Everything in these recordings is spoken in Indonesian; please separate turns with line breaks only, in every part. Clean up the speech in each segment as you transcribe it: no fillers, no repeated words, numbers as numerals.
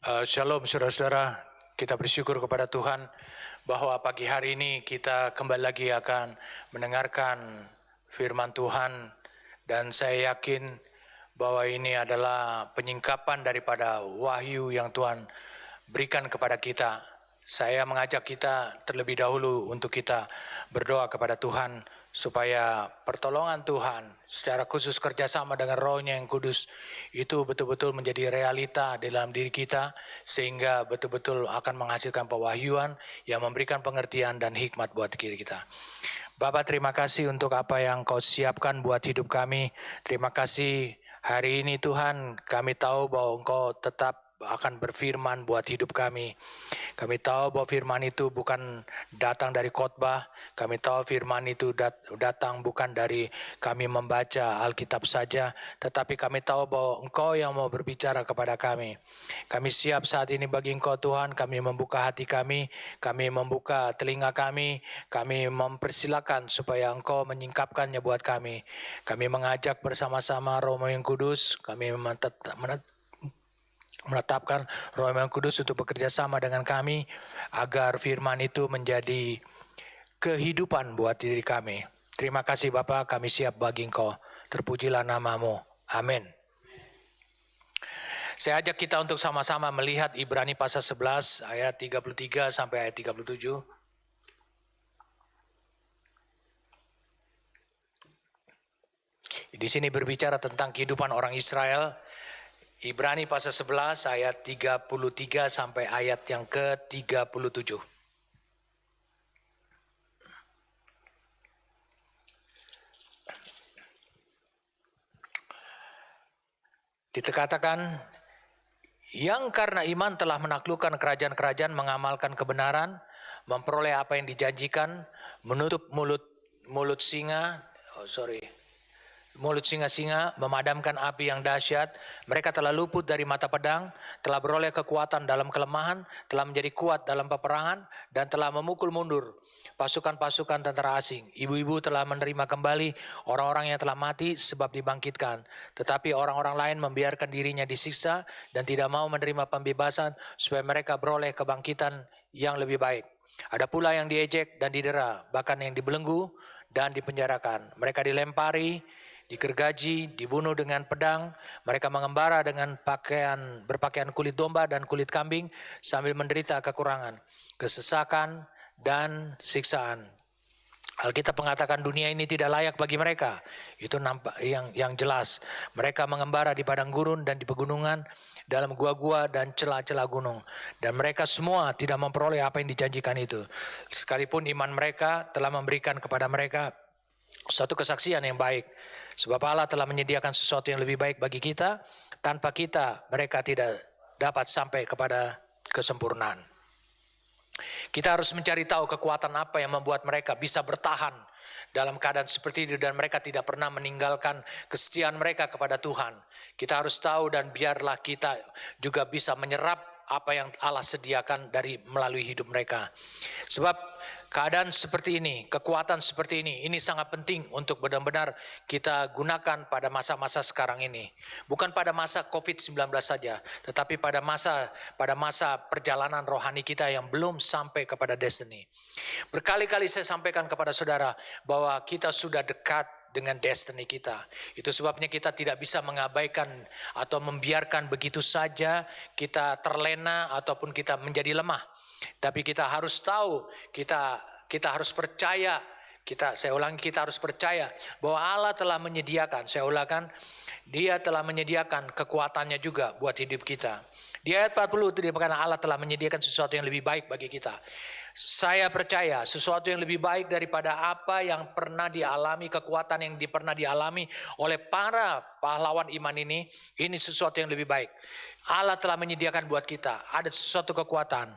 Shalom saudara-saudara, kita bersyukur kepada Tuhan bahwa pagi hari ini kita kembali lagi akan mendengarkan firman Tuhan, dan saya yakin bahwa ini adalah penyingkapan daripada wahyu yang Tuhan berikan kepada kita. Saya mengajak kita terlebih dahulu untuk kita berdoa kepada Tuhan supaya pertolongan Tuhan secara khusus kerjasama dengan Roh-Nya yang kudus itu betul-betul menjadi realita dalam diri kita, sehingga betul-betul akan menghasilkan pewahyuan yang memberikan pengertian dan hikmat buat diri kita. Bapa, terima kasih untuk apa yang Kau siapkan buat hidup kami. Terima kasih hari ini Tuhan, kami tahu bahwa Engkau tetap akan berfirman buat hidup kami. Kami tahu bahwa firman itu bukan datang dari khotbah. Kami tahu firman itu datang bukan dari kami membaca Alkitab saja, tetapi kami tahu bahwa Engkau yang mau berbicara kepada kami. Kami siap saat ini bagi Engkau Tuhan. Kami membuka hati kami membuka telinga kami mempersilakan supaya Engkau menyingkapkannya buat kami. Kami mengajak bersama-sama Roh yang Kudus, kami menetapkan Roh yang Kudus untuk bekerja sama dengan kami agar firman itu menjadi kehidupan buat diri kami. Terima kasih Bapa, kami siap bagi Engkau. Terpujilah nama-Mu. Amin. Saya ajak kita untuk sama-sama melihat Ibrani pasal 11 ayat 33 sampai ayat 37. Di sini berbicara tentang kehidupan orang Israel. Ibrani pasal 11 ayat 33 sampai ayat yang ke-37. Dikatakan, yang karena iman telah menaklukkan kerajaan-kerajaan, mengamalkan kebenaran, memperoleh apa yang dijanjikan, menutup mulut singa-singa, memadamkan api yang dahsyat. Mereka telah luput dari mata pedang, telah beroleh kekuatan dalam kelemahan, telah menjadi kuat dalam peperangan, dan telah memukul mundur pasukan-pasukan tentara asing. Ibu-ibu telah menerima kembali orang-orang yang telah mati sebab dibangkitkan. Tetapi orang-orang lain membiarkan dirinya disiksa dan tidak mau menerima pembebasan supaya mereka beroleh kebangkitan yang lebih baik. Ada pula yang diejek dan didera, bahkan yang dibelenggu dan dipenjarakan. Mereka dilempari, digergaji, dibunuh dengan pedang. Mereka mengembara dengan berpakaian kulit domba dan kulit kambing sambil menderita kekurangan, kesesakan, dan siksaan. Alkitab mengatakan dunia ini tidak layak bagi mereka. Itu nampak yang jelas. Mereka mengembara di padang gurun dan di pegunungan, dalam gua-gua dan celah-celah gunung. Dan mereka semua tidak memperoleh apa yang dijanjikan itu. Sekalipun iman mereka telah memberikan kepada mereka suatu kesaksian yang baik. Sebab Allah telah menyediakan sesuatu yang lebih baik bagi kita. Tanpa kita, mereka tidak dapat sampai kepada kesempurnaan. Kita harus mencari tahu kekuatan apa yang membuat mereka bisa bertahan dalam keadaan seperti itu, dan mereka tidak pernah meninggalkan kesetiaan mereka kepada Tuhan. Kita harus tahu, dan biarlah kita juga bisa menyerap apa yang Allah sediakan melalui hidup mereka. Sebab keadaan seperti ini, kekuatan seperti ini sangat penting untuk benar-benar kita gunakan pada masa-masa sekarang ini. Bukan pada masa COVID-19 saja, tetapi pada masa perjalanan rohani kita yang belum sampai kepada destiny. Berkali-kali saya sampaikan kepada saudara bahwa kita sudah dekat dengan destiny kita. Itu sebabnya kita tidak bisa mengabaikan atau membiarkan begitu saja kita terlena ataupun kita menjadi lemah. Tapi kita harus tahu, kita harus percaya, kita harus percaya bahwa Allah telah menyediakan, Dia telah menyediakan kekuatannya juga buat hidup kita. Di ayat 40 itu dikatakan Allah telah menyediakan sesuatu yang lebih baik bagi kita. Saya percaya sesuatu yang lebih baik daripada apa yang pernah dialami, kekuatan yang pernah dialami oleh para pahlawan iman ini sesuatu yang lebih baik. Allah telah menyediakan buat kita, ada sesuatu kekuatan.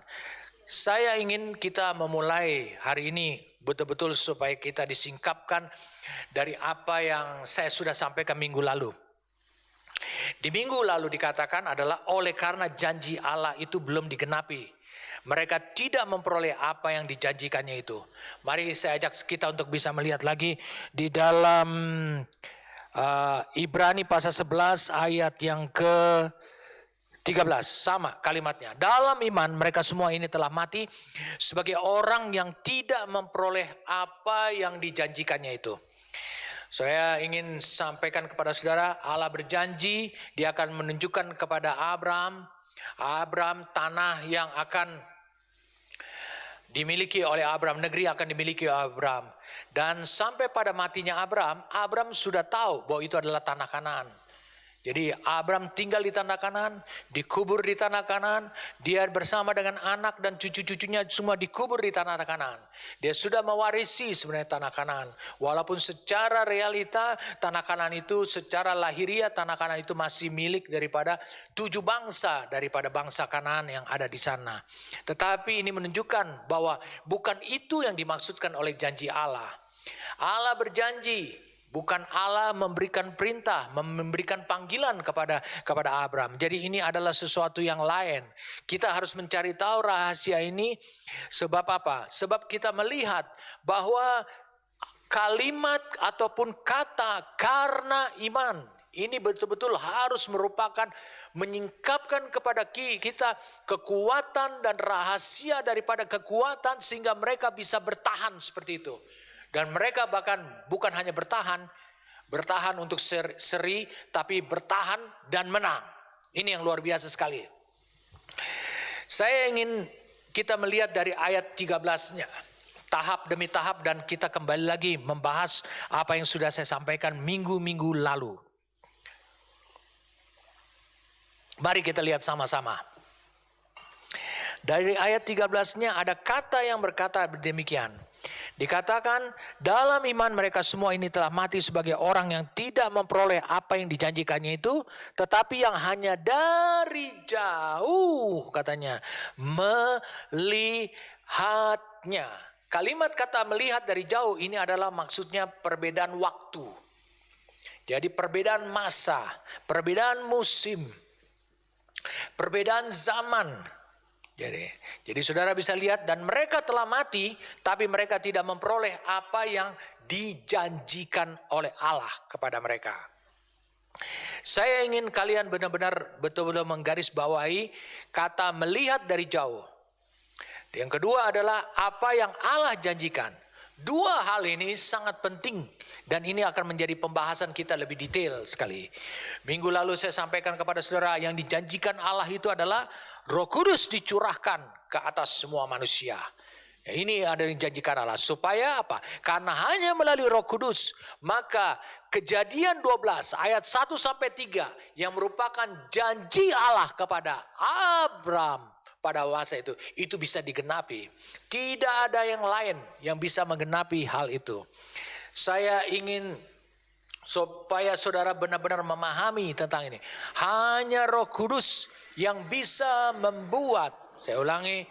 Saya ingin kita memulai hari ini betul-betul supaya kita disingkapkan dari apa yang saya sudah sampaikan minggu lalu. Di minggu lalu dikatakan adalah oleh karena janji Allah itu belum digenapi, mereka tidak memperoleh apa yang dijanjikannya itu. Mari saya ajak kita untuk bisa melihat lagi di dalam Ibrani pasal 11 ayat yang ke 13 sama kalimatnya. Dalam iman mereka semua ini telah mati sebagai orang yang tidak memperoleh apa yang dijanjikannya itu. Saya ingin sampaikan kepada saudara, Allah berjanji dia akan menunjukkan kepada Abraham tanah yang akan dimiliki oleh Abraham, negeri akan dimiliki oleh Abraham. Dan sampai pada matinya Abraham sudah tahu bahwa itu adalah tanah Kanaan. Jadi Abraham tinggal di tanah Kanaan, dikubur di tanah Kanaan, dia bersama dengan anak dan cucu-cucunya semua dikubur di tanah Kanaan. Dia sudah mewarisi sebenarnya tanah Kanaan. Walaupun secara realita tanah Kanaan itu, secara lahiriah tanah Kanaan itu masih milik daripada 7 bangsa daripada bangsa Kanaan yang ada di sana. Tetapi ini menunjukkan bahwa bukan itu yang dimaksudkan oleh janji Allah. Allah berjanji. Bukan Allah memberikan perintah, memberikan panggilan kepada Abraham. Jadi ini adalah sesuatu yang lain. Kita harus mencari tahu rahasia ini sebab apa? Sebab kita melihat bahwa kalimat ataupun kata karena iman ini betul-betul harus merupakan menyingkapkan kepada kita kekuatan dan rahasia daripada kekuatan sehingga mereka bisa bertahan seperti itu. Dan mereka bahkan bukan hanya bertahan untuk seri, tapi bertahan dan menang. Ini yang luar biasa sekali. Saya ingin kita melihat dari ayat 13-nya. Tahap demi tahap dan kita kembali lagi membahas apa yang sudah saya sampaikan minggu-minggu lalu. Mari kita lihat sama-sama. Dari ayat 13-nya ada kata yang berkata demikian. Dikatakan dalam iman mereka semua ini telah mati sebagai orang yang tidak memperoleh apa yang dijanjikannya itu, tetapi yang hanya dari jauh katanya melihatnya. Kalimat kata melihat dari jauh ini adalah maksudnya perbedaan waktu. Jadi perbedaan masa, perbedaan musim, perbedaan zaman. Jadi saudara bisa lihat dan mereka telah mati tapi mereka tidak memperoleh apa yang dijanjikan oleh Allah kepada mereka. Saya ingin kalian benar-benar betul-betul menggarisbawahi kata melihat dari jauh. Yang kedua adalah apa yang Allah janjikan. Dua hal ini sangat penting dan ini akan menjadi pembahasan kita lebih detail sekali. Minggu lalu saya sampaikan kepada saudara yang dijanjikan Allah itu adalah Roh Kudus dicurahkan ke atas semua manusia. Ya, ini ada yang dijanjikan Allah. Supaya apa? Karena hanya melalui Roh Kudus, maka Kejadian 12 ayat 1-3 yang merupakan janji Allah kepada Abraham pada masa itu bisa digenapi. Tidak ada yang lain yang bisa menggenapi hal itu. Saya ingin supaya saudara benar-benar memahami tentang ini. Hanya Roh Kudus yang bisa membuat, saya ulangi,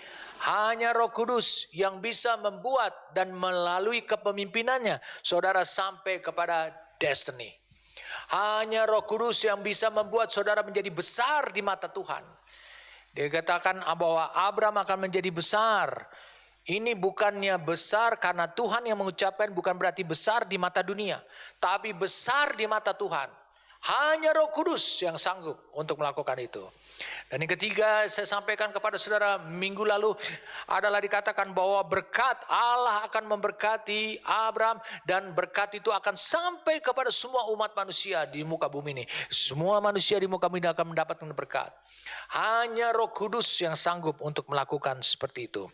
hanya Roh Kudus yang bisa membuat dan melalui kepemimpinannya saudara sampai kepada destiny. Hanya Roh Kudus yang bisa membuat saudara menjadi besar di mata Tuhan. Dia katakan bahwa Abraham akan menjadi besar. Ini bukannya besar karena Tuhan yang mengucapkan, bukan berarti besar di mata dunia, tapi besar di mata Tuhan. Hanya Roh Kudus yang sanggup untuk melakukan itu. Dan yang ketiga saya sampaikan kepada saudara minggu lalu adalah dikatakan bahwa berkat Allah akan memberkati Abraham dan berkat itu akan sampai kepada semua umat manusia di muka bumi ini. Semua manusia di muka bumi ini akan mendapatkan berkat. Hanya Roh Kudus yang sanggup untuk melakukan seperti itu.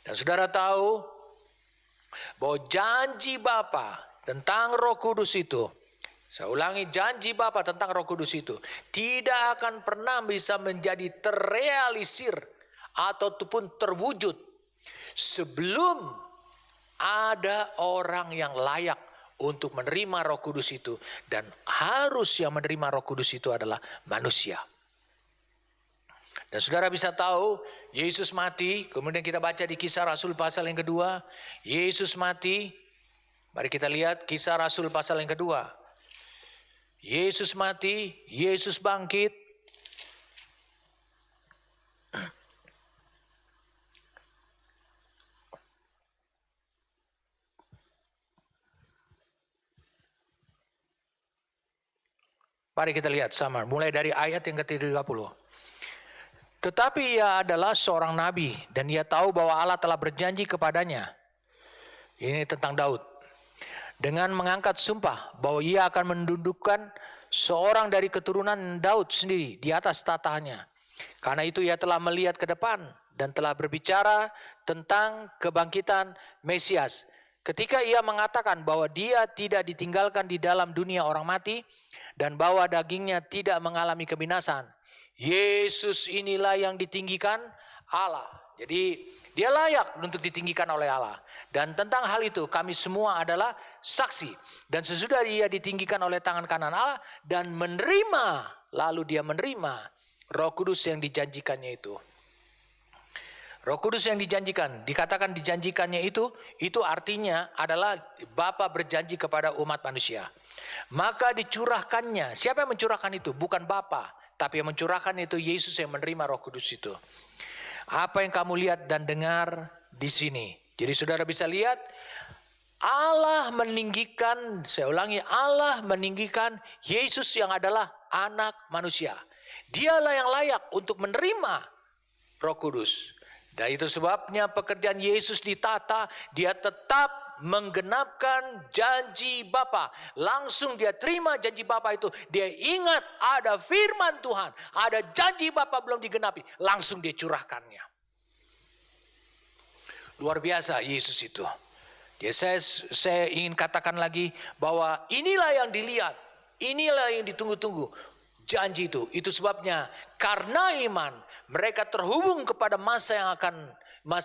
Dan saudara tahu bahwa janji Bapa tentang Roh Kudus itu, saya ulangi, janji Bapa tentang Roh Kudus itu tidak akan pernah bisa menjadi terrealisir ataupun terwujud sebelum ada orang yang layak untuk menerima Roh Kudus itu, dan harus yang menerima Roh Kudus itu adalah manusia. Dan saudara bisa tahu Yesus mati, kemudian kita baca di Kisah Rasul pasal yang kedua, Yesus mati. Mari kita lihat Kisah Rasul pasal yang kedua. Yesus mati, Yesus bangkit. Mari kita lihat sama, mulai dari ayat yang ke-30. Tetapi ia adalah seorang nabi dan ia tahu bahwa Allah telah berjanji kepadanya. Ini tentang Daud. Dengan mengangkat sumpah bahwa ia akan mendudukkan seorang dari keturunan Daud sendiri di atas tatanya. Karena itu ia telah melihat ke depan dan telah berbicara tentang kebangkitan Mesias. Ketika ia mengatakan bahwa dia tidak ditinggalkan di dalam dunia orang mati dan bahwa dagingnya tidak mengalami kebinasan. Yesus inilah yang ditinggikan Allah. Jadi dia layak untuk ditinggikan oleh Allah. Dan tentang hal itu kami semua adalah saksi. Dan sesudah dia ditinggikan oleh tangan kanan Allah dan lalu dia menerima Roh Kudus yang dijanjikannya itu. Roh Kudus yang dijanjikan, dikatakan dijanjikannya itu artinya adalah Bapa berjanji kepada umat manusia. Maka dicurahkannya, siapa yang mencurahkan itu? Bukan Bapa, tapi yang mencurahkan itu Yesus yang menerima Roh Kudus itu. Apa yang kamu lihat dan dengar di sini. Jadi saudara bisa lihat, Allah meninggikan, saya ulangi, Allah meninggikan Yesus yang adalah anak manusia. Dialah yang layak untuk menerima Roh Kudus. Dan itu sebabnya pekerjaan Yesus ditata, dia tetap menggenapkan janji Bapa. Langsung dia terima janji Bapa itu. Dia ingat ada firman Tuhan, ada janji Bapa belum digenapi, langsung dia curahkannya. Luar biasa Yesus itu. Ya, saya ingin katakan lagi bahwa inilah yang dilihat, inilah yang ditunggu-tunggu. Janji itu sebabnya karena iman mereka terhubung kepada masa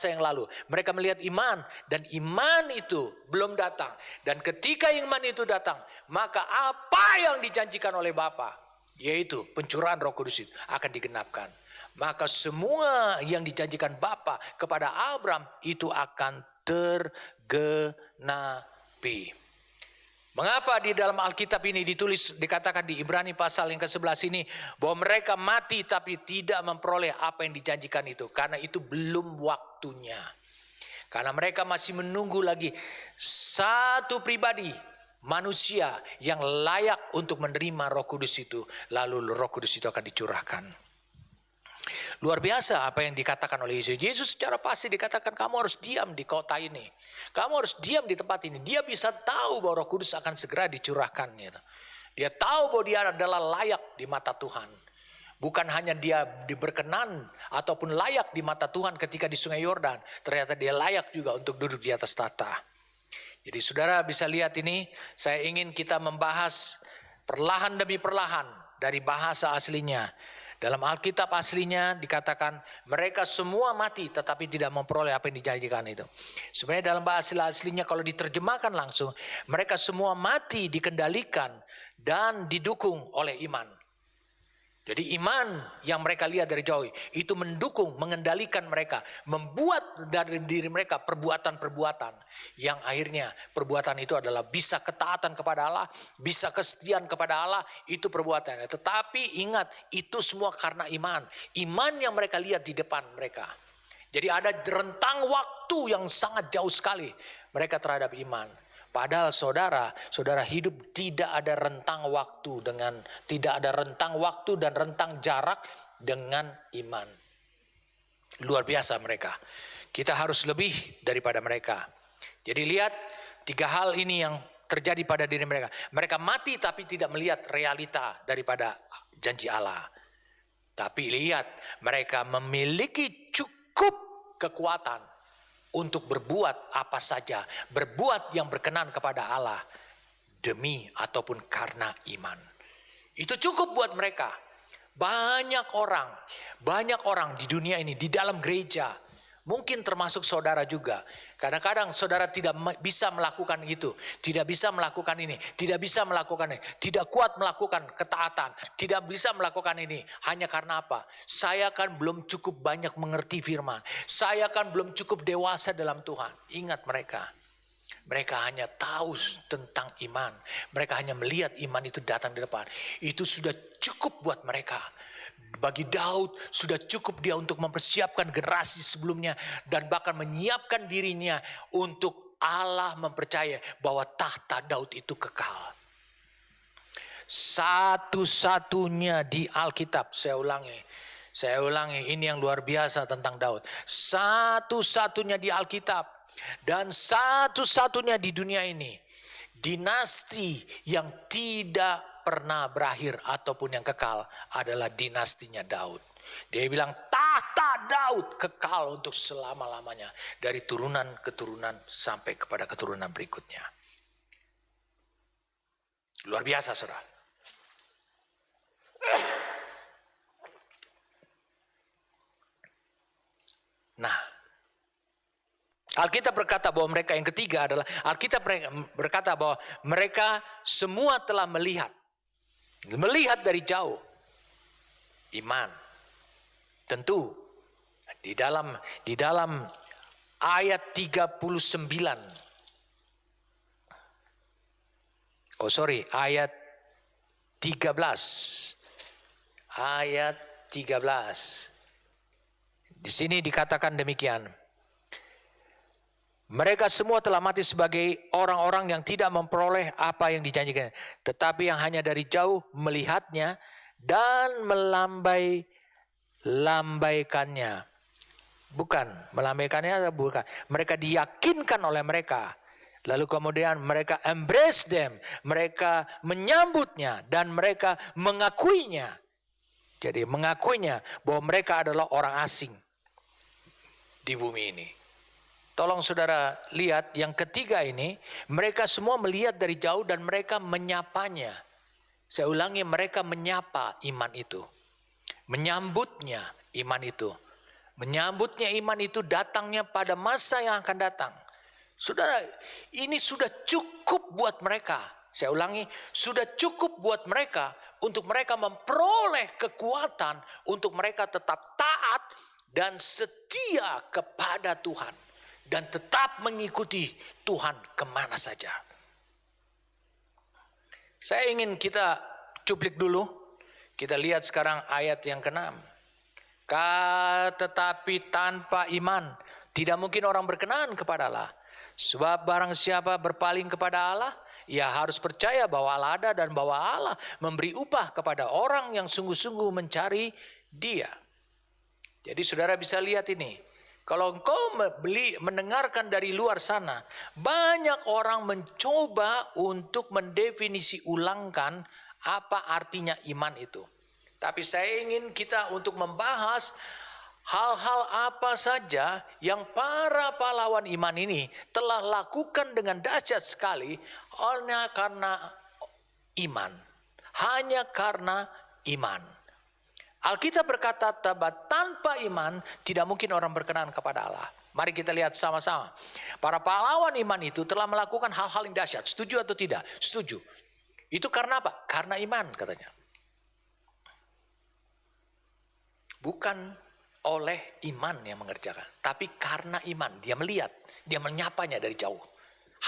yang lalu. Mereka melihat iman dan iman itu belum datang. Dan ketika iman itu datang, maka apa yang dijanjikan oleh Bapa, yaitu pencurahan Roh Kudus itu akan digenapkan. Maka semua yang dijanjikan Bapa kepada Abraham itu akan tergenapi. Mengapa di dalam Alkitab ini dikatakan di Ibrani pasal yang ke-11 ini bahwa mereka mati tapi tidak memperoleh apa yang dijanjikan itu? Karena itu belum waktunya. Karena mereka masih menunggu lagi satu pribadi manusia yang layak untuk menerima Roh Kudus itu. Lalu Roh Kudus itu akan dicurahkan. Luar biasa apa yang dikatakan oleh Yesus. Yesus secara pasti dikatakan kamu harus diam di kota ini. Kamu harus diam di tempat ini. Dia bisa tahu bahwa Roh Kudus akan segera dicurahkan. Gitu. Dia tahu bahwa dia adalah layak di mata Tuhan. Bukan hanya dia berkenan ataupun layak di mata Tuhan ketika di Sungai Yordan. Ternyata dia layak juga untuk duduk di atas tahta. Jadi saudara bisa lihat ini. Saya ingin kita membahas perlahan demi perlahan dari bahasa aslinya. Dalam Alkitab aslinya dikatakan mereka semua mati tetapi tidak memperoleh apa yang dijanjikan itu. Sebenarnya dalam bahasa aslinya kalau diterjemahkan langsung, mereka semua mati dikendalikan dan didukung oleh iman. Jadi iman yang mereka lihat dari jauh itu mendukung, mengendalikan mereka, membuat dari diri mereka perbuatan-perbuatan yang akhirnya perbuatan itu adalah bisa ketaatan kepada Allah, bisa kesetiaan kepada Allah, itu perbuatannya. Tetapi ingat, itu semua karena iman. Iman yang mereka lihat di depan mereka. Jadi ada rentang waktu yang sangat jauh sekali mereka terhadap iman. Padahal saudara hidup tidak ada rentang waktu dan rentang jarak dengan iman. Luar biasa mereka. Kita harus lebih daripada mereka. Jadi lihat 3 hal ini yang terjadi pada diri mereka. Mereka mati tapi tidak melihat realita daripada janji Allah. Tapi lihat, mereka memiliki cukup kekuatan untuk berbuat apa saja, berbuat yang berkenan kepada Allah demi ataupun karena iman. Itu cukup buat mereka. Banyak orang di dunia ini, di dalam gereja, mungkin termasuk saudara juga. Kadang-kadang saudara tidak bisa melakukan itu, tidak bisa melakukan ini, tidak bisa melakukan ini, tidak kuat melakukan ketaatan, tidak bisa melakukan ini. Hanya karena apa? Saya kan belum cukup banyak mengerti firman. Saya kan belum cukup dewasa dalam Tuhan. Ingat mereka hanya tahu tentang iman. Mereka hanya melihat iman itu datang di depan. Itu sudah cukup buat mereka. Bagi Daud sudah cukup dia untuk mempersiapkan generasi sebelumnya dan bahkan menyiapkan dirinya untuk Allah mempercayai bahwa tahta Daud itu kekal. Satu-satunya di Alkitab, saya ulangi, Saya ulangi, ini yang luar biasa tentang Daud. Satu-satunya di Alkitab dan satu-satunya di dunia ini, dinasti yang tidak pernah berakhir ataupun yang kekal adalah dinastinya Daud. Dia bilang tahta Daud kekal untuk selama-lamanya, dari turunan ke turunan sampai kepada keturunan berikutnya. Luar biasa, saudara. Nah, Alkitab berkata bahwa mereka yang ketiga adalah, Alkitab berkata bahwa mereka semua telah melihat dari jauh. Iman. Tentu di dalam ayat 39. Ayat 13. Ayat 13. Di sini dikatakan demikian. Mereka semua telah mati sebagai orang-orang yang tidak memperoleh apa yang dijanjikan, tetapi yang hanya dari jauh melihatnya dan melambaikannya. Bukan, melambaikannya bukan. Mereka diyakinkan oleh mereka. Lalu kemudian mereka embrace them, mereka menyambutnya dan mereka mengakuinya. Jadi mengakuinya bahwa mereka adalah orang asing di bumi ini. Tolong saudara lihat yang ketiga ini, mereka semua melihat dari jauh dan mereka menyapanya. Saya ulangi, mereka menyapa iman itu. Menyambutnya iman itu. Menyambutnya iman itu datangnya pada masa yang akan datang. Saudara, ini sudah cukup buat mereka. Saya ulangi, sudah cukup buat mereka untuk mereka memperoleh kekuatan untuk mereka tetap taat dan setia kepada Tuhan dan tetap mengikuti Tuhan kemana saja. Saya ingin kita cuplik dulu. Kita lihat sekarang ayat yang ke-6. Tetapi tanpa iman tidak mungkin orang berkenan kepada Allah. Sebab barang siapa berpaling kepada Allah, ia harus percaya bahwa Allah ada dan bahwa Allah memberi upah kepada orang yang sungguh-sungguh mencari Dia. Jadi saudara bisa lihat ini. Kalau engkau mendengarkan dari luar sana, banyak orang mencoba untuk mendefinisi ulangkan apa artinya iman itu. Tapi saya ingin kita untuk membahas hal-hal apa saja yang para pahlawan iman ini telah lakukan dengan dahsyat sekali hanya karena iman. Hanya karena iman. Alkitab berkata tanpa iman tidak mungkin orang berkenan kepada Allah. Mari kita lihat sama-sama. Para pahlawan iman itu telah melakukan hal-hal yang dahsyat. Setuju atau tidak? Setuju. Itu karena apa? Karena iman katanya. Bukan oleh iman yang mengerjakan. Tapi karena iman. Dia melihat. Dia menyapanya dari jauh.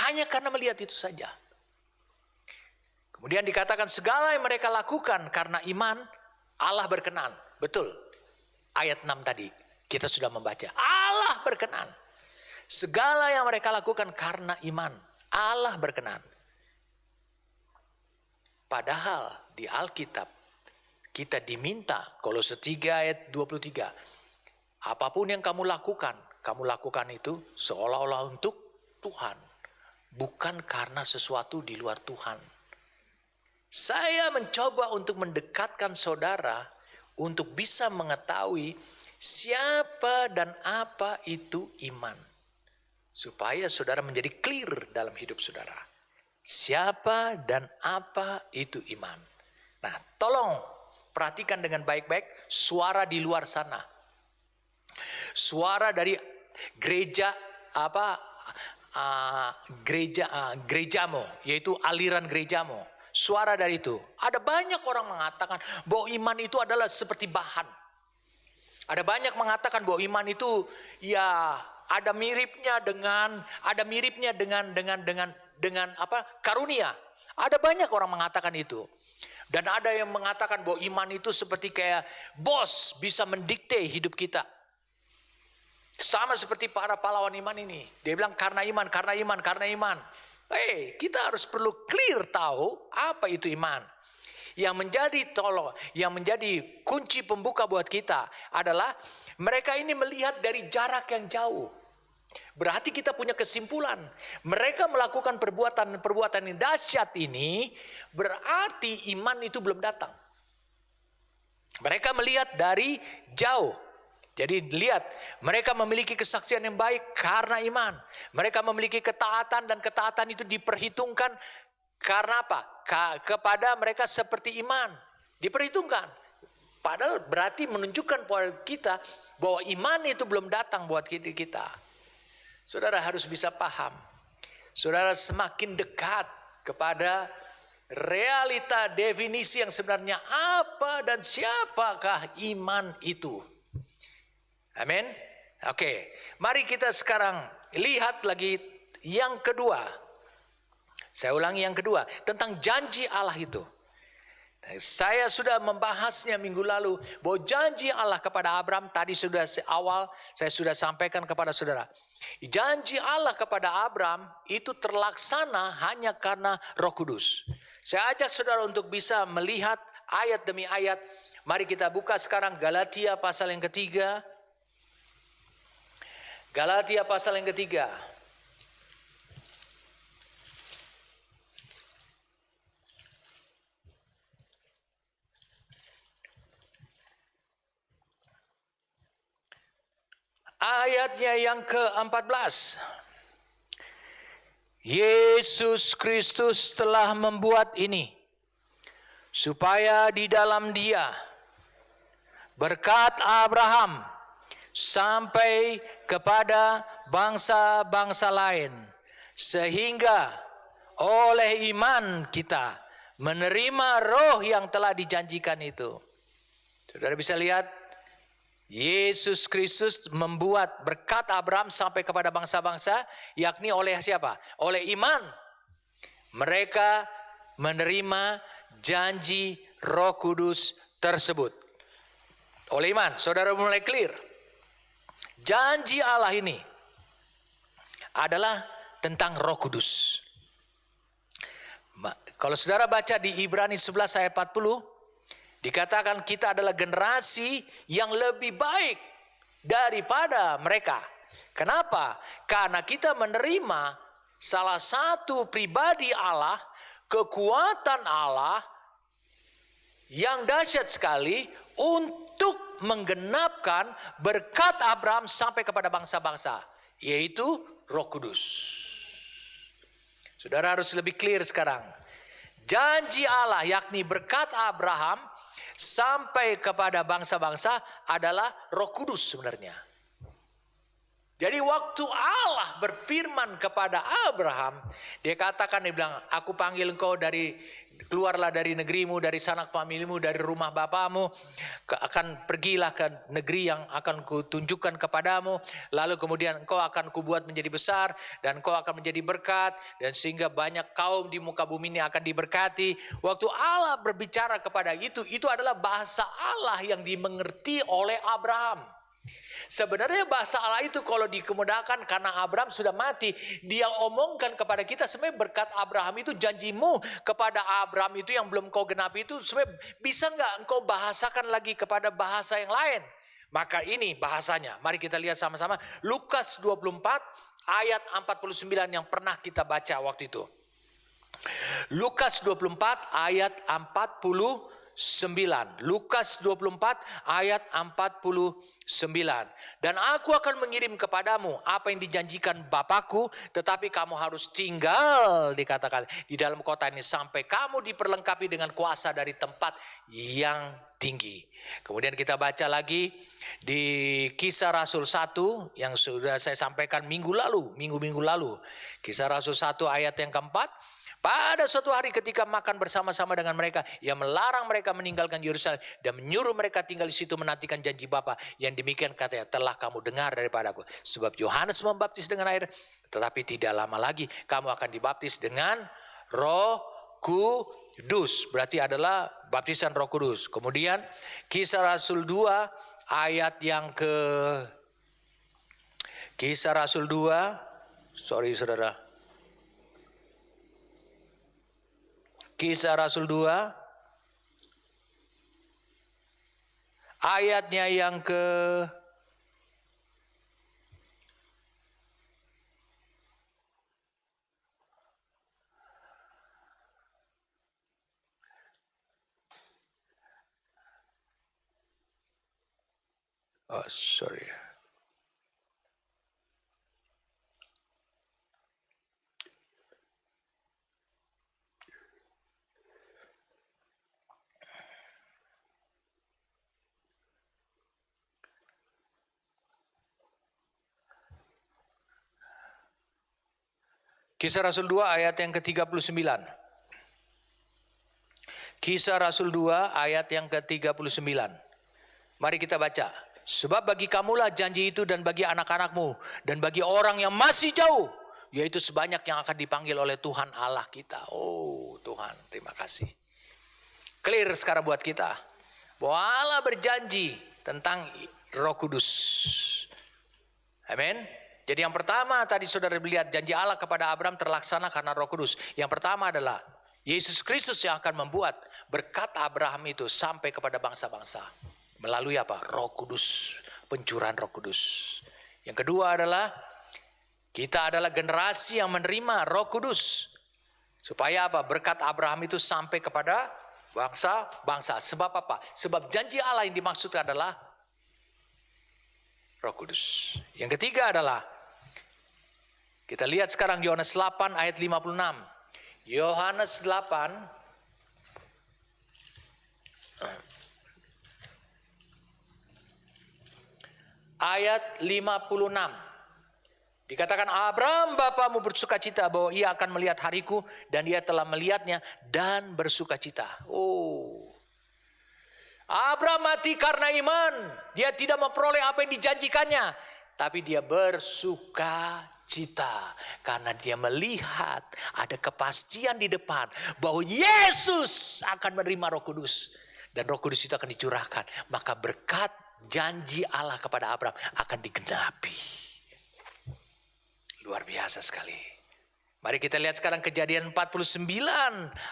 Hanya karena melihat itu saja. Kemudian dikatakan segala yang mereka lakukan karena iman, Allah berkenan. Betul. Ayat 6 tadi kita sudah membaca. Allah berkenan. Segala yang mereka lakukan karena iman, Allah berkenan. Padahal di Alkitab kita diminta, Kolose 3 ayat 23. Apapun yang kamu lakukan itu seolah-olah untuk Tuhan. Bukan karena sesuatu di luar Tuhan. Saya mencoba untuk mendekatkan saudara untuk bisa mengetahui siapa dan apa itu iman. Supaya saudara menjadi clear dalam hidup saudara. Siapa dan apa itu iman. Nah, tolong perhatikan dengan baik-baik suara di luar sana. Suara dari gereja gerejamu, yaitu aliran gerejamu. Suara dari itu. Ada banyak orang mengatakan bahwa iman itu adalah seperti bahan. Ada banyak mengatakan bahwa iman itu ya ada miripnya dengan karunia. Ada banyak orang mengatakan itu. Dan ada yang mengatakan bahwa iman itu seperti kayak bos bisa mendikte hidup kita. Sama seperti para pahlawan iman ini. Dia bilang karena iman. Kita harus perlu clear tahu apa itu iman. Yang menjadi kunci pembuka buat kita adalah mereka ini melihat dari jarak yang jauh. Berarti kita punya kesimpulan, mereka melakukan perbuatan yang dahsyat ini, berarti iman itu belum datang. Mereka melihat dari jauh. Jadi lihat, mereka memiliki kesaksian yang baik karena iman. Mereka memiliki ketaatan, dan ketaatan itu diperhitungkan karena apa? Kepada mereka seperti iman. Diperhitungkan. Padahal berarti menunjukkan pada kita bahwa iman itu belum datang buat kita. Saudara harus bisa paham. Saudara semakin dekat kepada realita definisi yang sebenarnya apa dan siapakah iman itu. Amin. Oke, mari kita sekarang lihat lagi yang kedua. Saya ulangi yang kedua, tentang janji Allah itu. Saya sudah membahasnya minggu lalu, bahwa janji Allah kepada Abraham tadi sudah awal saya sudah sampaikan kepada saudara. Janji Allah kepada Abraham itu terlaksana hanya karena Roh Kudus. Saya ajak saudara untuk bisa melihat ayat demi ayat. Mari kita buka sekarang Galatia pasal yang ketiga. Galatia pasal yang ketiga. Ayatnya yang ke-14. Yesus Kristus telah membuat ini, supaya di dalam Dia berkat Abraham sampai kepada bangsa-bangsa lain, sehingga oleh iman kita menerima roh yang telah dijanjikan itu. Saudara bisa lihat, Yesus Kristus membuat berkat Abraham sampai kepada bangsa-bangsa, yakni oleh siapa? Oleh iman. Mereka menerima janji Roh Kudus tersebut. Oleh iman, saudara mulai clear. Janji Allah ini adalah tentang Roh Kudus. Kalau saudara baca di Ibrani 11 ayat 40, dikatakan kita adalah generasi yang lebih baik daripada mereka. Kenapa? Karena kita menerima salah satu pribadi Allah, kekuatan Allah yang dahsyat sekali untuk menggenapkan berkat Abraham sampai kepada bangsa-bangsa, yaitu Roh Kudus. Saudara harus lebih clear sekarang. Janji Allah yakni berkat Abraham sampai kepada bangsa-bangsa adalah Roh Kudus sebenarnya. Jadi waktu Allah berfirman kepada Abraham, dia katakan, dia bilang, aku panggil engkau keluarlah dari negerimu, dari sanak familimu, dari rumah bapamu, akan pergilah ke negeri yang akan kutunjukkan kepadamu, lalu kemudian engkau akan kubuat menjadi besar, dan engkau akan menjadi berkat, dan sehingga banyak kaum di muka bumi ini akan diberkati. Waktu Allah berbicara kepada itu adalah bahasa Allah yang dimengerti oleh Abraham. Sebenarnya bahasa Allah itu kalau dikemudakan karena Abraham sudah mati, dia omongkan kepada kita sebenarnya berkat Abraham itu, janjimu kepada Abraham itu yang belum kau genapi itu sebenarnya bisa nggak engkau bahasakan lagi kepada bahasa yang lain? Maka ini bahasanya. Mari kita lihat sama-sama Lukas 24 ayat 49 yang pernah kita baca waktu itu. Lukas 24 ayat 49. Lukas 24 ayat 49. Dan aku akan mengirim kepadamu apa yang dijanjikan Bapakku, tetapi kamu harus tinggal, dikatakan, di dalam kota ini sampai kamu diperlengkapi dengan kuasa dari tempat yang tinggi. Kemudian kita baca lagi di Kisah Rasul 1 yang sudah saya sampaikan minggu lalu. Kisah Rasul 1 ayat yang keempat. Pada suatu hari ketika makan bersama-sama dengan mereka, ia melarang mereka meninggalkan Yerusalem dan menyuruh mereka tinggal di situ menantikan janji Bapa. Yang demikian katanya, telah kamu dengar daripadaku. Sebab Yohanes membaptis dengan air, tetapi tidak lama lagi kamu akan dibaptis dengan Roh Kudus. Berarti adalah baptisan Roh Kudus. Kemudian Kisah Rasul 2 ayat yang Kisah Rasul 2, saudara. Kisah Rasul 2 ayatnya yang ke sorry. Kisah Rasul 2 ayat yang ke-39. Kisah Rasul 2 ayat yang ke-39. Mari kita baca. Sebab bagi kamulah janji itu dan bagi anak-anakmu dan bagi orang yang masih jauh, yaitu sebanyak yang akan dipanggil oleh Tuhan Allah kita. Oh Tuhan, terima kasih. Clear sekarang buat kita. Bahwa Allah berjanji tentang Roh Kudus. Amin. Jadi yang pertama tadi saudara lihat janji Allah kepada Abraham terlaksana karena Roh Kudus. Yang pertama adalah Yesus Kristus yang akan membuat berkat Abraham itu sampai kepada bangsa-bangsa. Melalui apa? Roh Kudus, pencurahan Roh Kudus. Yang kedua adalah kita adalah generasi yang menerima Roh Kudus. Supaya apa? Berkat Abraham itu sampai kepada bangsa-bangsa. Sebab apa? Sebab janji Allah yang dimaksudkan adalah Roh Kudus. Yang ketiga adalah kita lihat sekarang Yohanes 8 ayat 56. Yohanes 8 ayat 56. Dikatakan Abraham bapamu bersukacita bahwa ia akan melihat hariku dan ia telah melihatnya dan bersukacita. Oh. Abraham mati karena iman. Dia tidak memperoleh apa yang dijanjikannya, tapi dia bersukacita karena dia melihat ada kepastian di depan bahwa Yesus akan menerima Roh Kudus dan Roh Kudus itu akan dicurahkan. Maka berkat janji Allah kepada Abraham akan digenapi. Luar biasa sekali. Mari kita lihat sekarang Kejadian 49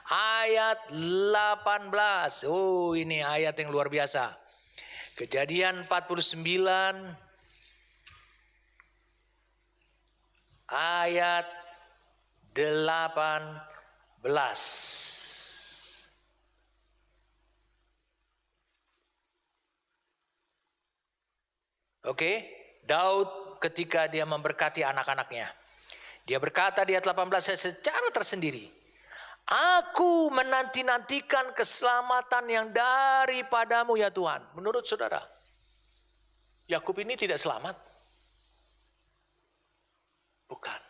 ayat 18. Oh, ini ayat yang luar biasa. Kejadian 49 ayat 18. Oke, Daud ketika dia memberkati anak-anaknya. Dia berkata di ayat 18 secara tersendiri. Aku menanti-nantikan keselamatan yang daripadamu ya Tuhan. Menurut saudara, Yakub ini tidak selamat? Bukan.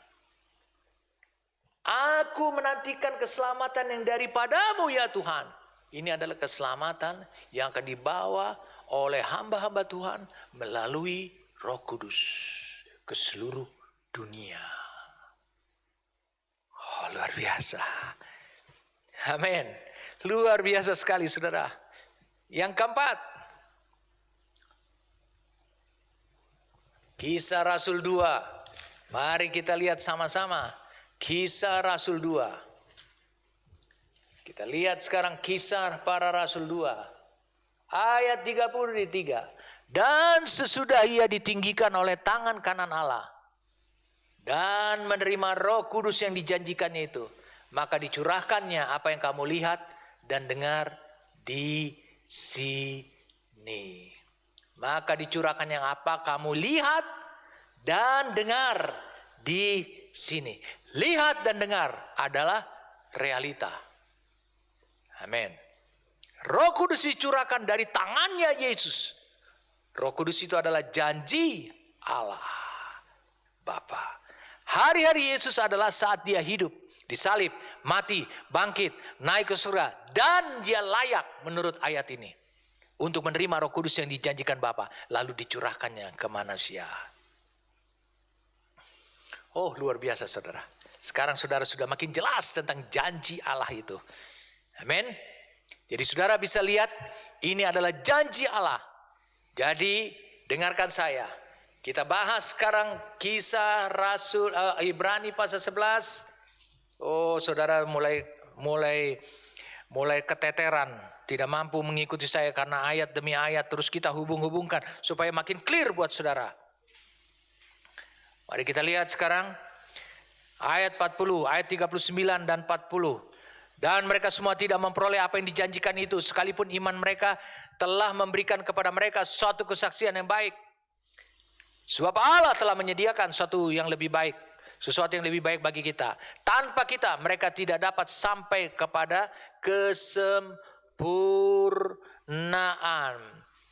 Aku menantikan keselamatan yang daripadamu ya Tuhan. Ini adalah keselamatan yang akan dibawa oleh hamba-hamba Tuhan melalui Roh Kudus ke seluruh dunia. Oh, luar biasa. Amin. Luar biasa sekali saudara. Yang keempat, Kisah Rasul 2. Mari kita lihat sama-sama. Kisah Rasul 2. Kita lihat sekarang Kisah para Rasul 2. Ayat 33. Dan sesudah ia ditinggikan oleh tangan kanan Allah dan menerima Roh Kudus yang dijanjikannya itu, maka dicurahkannya apa yang kamu lihat dan dengar di sini. Maka dicurahkan yang apa kamu lihat dan dengar di sini. Lihat dan dengar adalah realita. Amin. Roh Kudus dicurahkan dari tangannya Yesus. Roh Kudus itu adalah janji Allah Bapa. Hari-hari Yesus adalah saat dia hidup, disalib, mati, bangkit, naik ke surga. Dan dia layak menurut ayat ini untuk menerima Roh Kudus yang dijanjikan Bapa, lalu dicurahkannya ke manusia. Oh, luar biasa saudara. Sekarang saudara sudah makin jelas tentang janji Allah itu. Amin. Jadi saudara bisa lihat ini adalah janji Allah. Jadi dengarkan saya. Kita bahas sekarang Kisah Rasul Ibrani pasal 11. Oh, saudara mulai mulai keteteran, tidak mampu mengikuti saya karena ayat demi ayat terus kita hubung-hubungkan supaya makin clear buat saudara. Mari kita lihat sekarang ayat 40, ayat 39 dan 40. Dan mereka semua tidak memperoleh apa yang dijanjikan itu, sekalipun iman mereka telah memberikan kepada mereka suatu kesaksian yang baik. Sebab Allah telah menyediakan sesuatu yang lebih baik bagi kita. Tanpa kita, mereka tidak dapat sampai kepada kesempurnaan.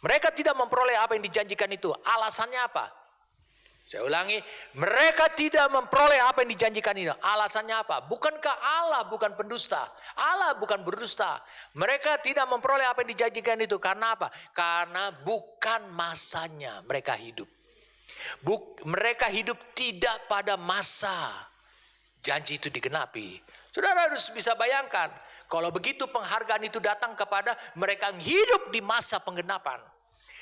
Mereka tidak memperoleh apa yang dijanjikan itu. Alasannya apa? Saya ulangi, mereka tidak memperoleh apa yang dijanjikan itu. Alasannya apa? Bukankah Allah bukan pendusta? Allah bukan berdusta. Mereka tidak memperoleh apa yang dijanjikan itu. Karena apa? Karena bukan masanya mereka hidup. Mereka hidup tidak pada masa janji itu digenapi. Saudara harus bisa bayangkan, kalau begitu penghargaan itu datang kepada mereka yang hidup di masa penggenapan.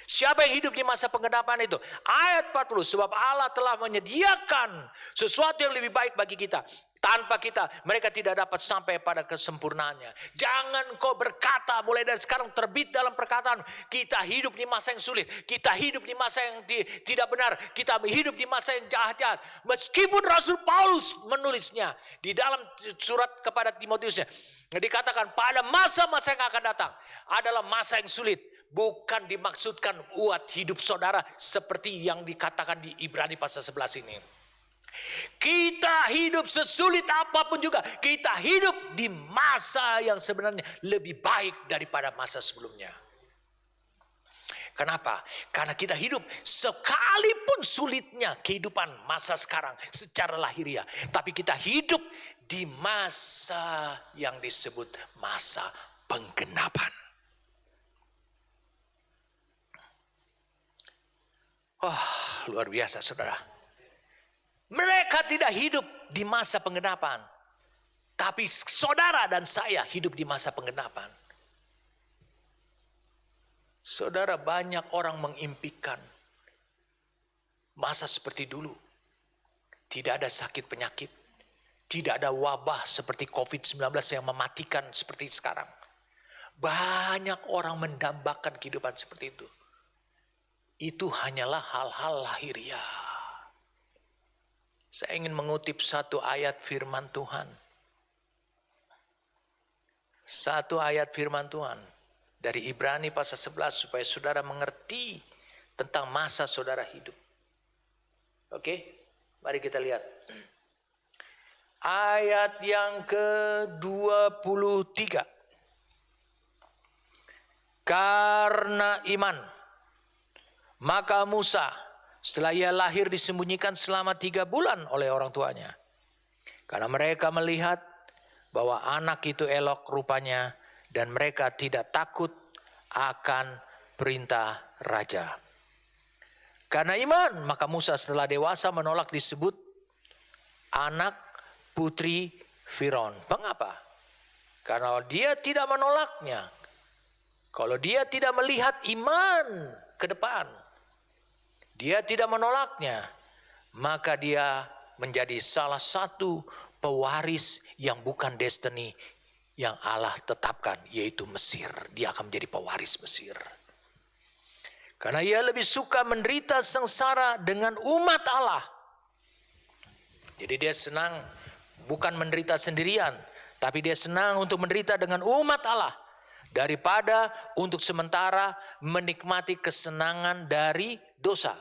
Siapa yang hidup di masa penggenapan itu? Ayat 40, sebab Allah telah menyediakan sesuatu yang lebih baik bagi kita. Tanpa kita, mereka tidak dapat sampai pada kesempurnaannya. Jangan kau berkata mulai dari sekarang terbit dalam perkataan, kita hidup di masa yang sulit, kita hidup di masa yang tidak benar, kita hidup di masa yang jahat-jahat. Meskipun Rasul Paulus menulisnya di dalam surat kepada Timotiusnya, dikatakan pada masa-masa yang akan datang adalah masa yang sulit. Bukan dimaksudkan buat hidup saudara seperti yang dikatakan di Ibrani pasal 11 ini. Kita hidup sesulit apapun juga, kita hidup di masa yang sebenarnya lebih baik daripada masa sebelumnya. Kenapa? Karena kita hidup sekalipun sulitnya kehidupan masa sekarang secara lahiriah, tapi kita hidup di masa yang disebut masa penggenapan. Luar biasa saudara. Mereka tidak hidup di masa penggenapan. Tapi saudara dan saya hidup di masa penggenapan. Saudara, banyak orang mengimpikan masa seperti dulu. Tidak ada sakit penyakit. Tidak ada wabah seperti COVID-19 yang mematikan seperti sekarang. Banyak orang mendambakan kehidupan seperti itu. Itu hanyalah hal-hal lahiriah. Saya ingin mengutip satu ayat firman Tuhan. Satu ayat firman Tuhan dari Ibrani pasal 11 supaya saudara mengerti tentang masa saudara hidup. Oke, mari kita lihat. Ayat yang ke-23. Karena iman, maka Musa setelah ia lahir disembunyikan selama 3 bulan oleh orang tuanya. Karena mereka melihat bahwa anak itu elok rupanya dan mereka tidak takut akan perintah raja. Karena iman, maka Musa setelah dewasa menolak disebut anak putri Firaun. Mengapa? Karena dia tidak menolaknya. Kalau dia tidak melihat iman ke depan, dia tidak menolaknya, maka dia menjadi salah satu pewaris yang bukan destiny yang Allah tetapkan, yaitu Mesir. Dia akan menjadi pewaris Mesir. Karena ia lebih suka menderita sengsara dengan umat Allah. Jadi dia senang bukan menderita sendirian, tapi dia senang untuk menderita dengan umat Allah. Daripada untuk sementara menikmati kesenangan dari dosa.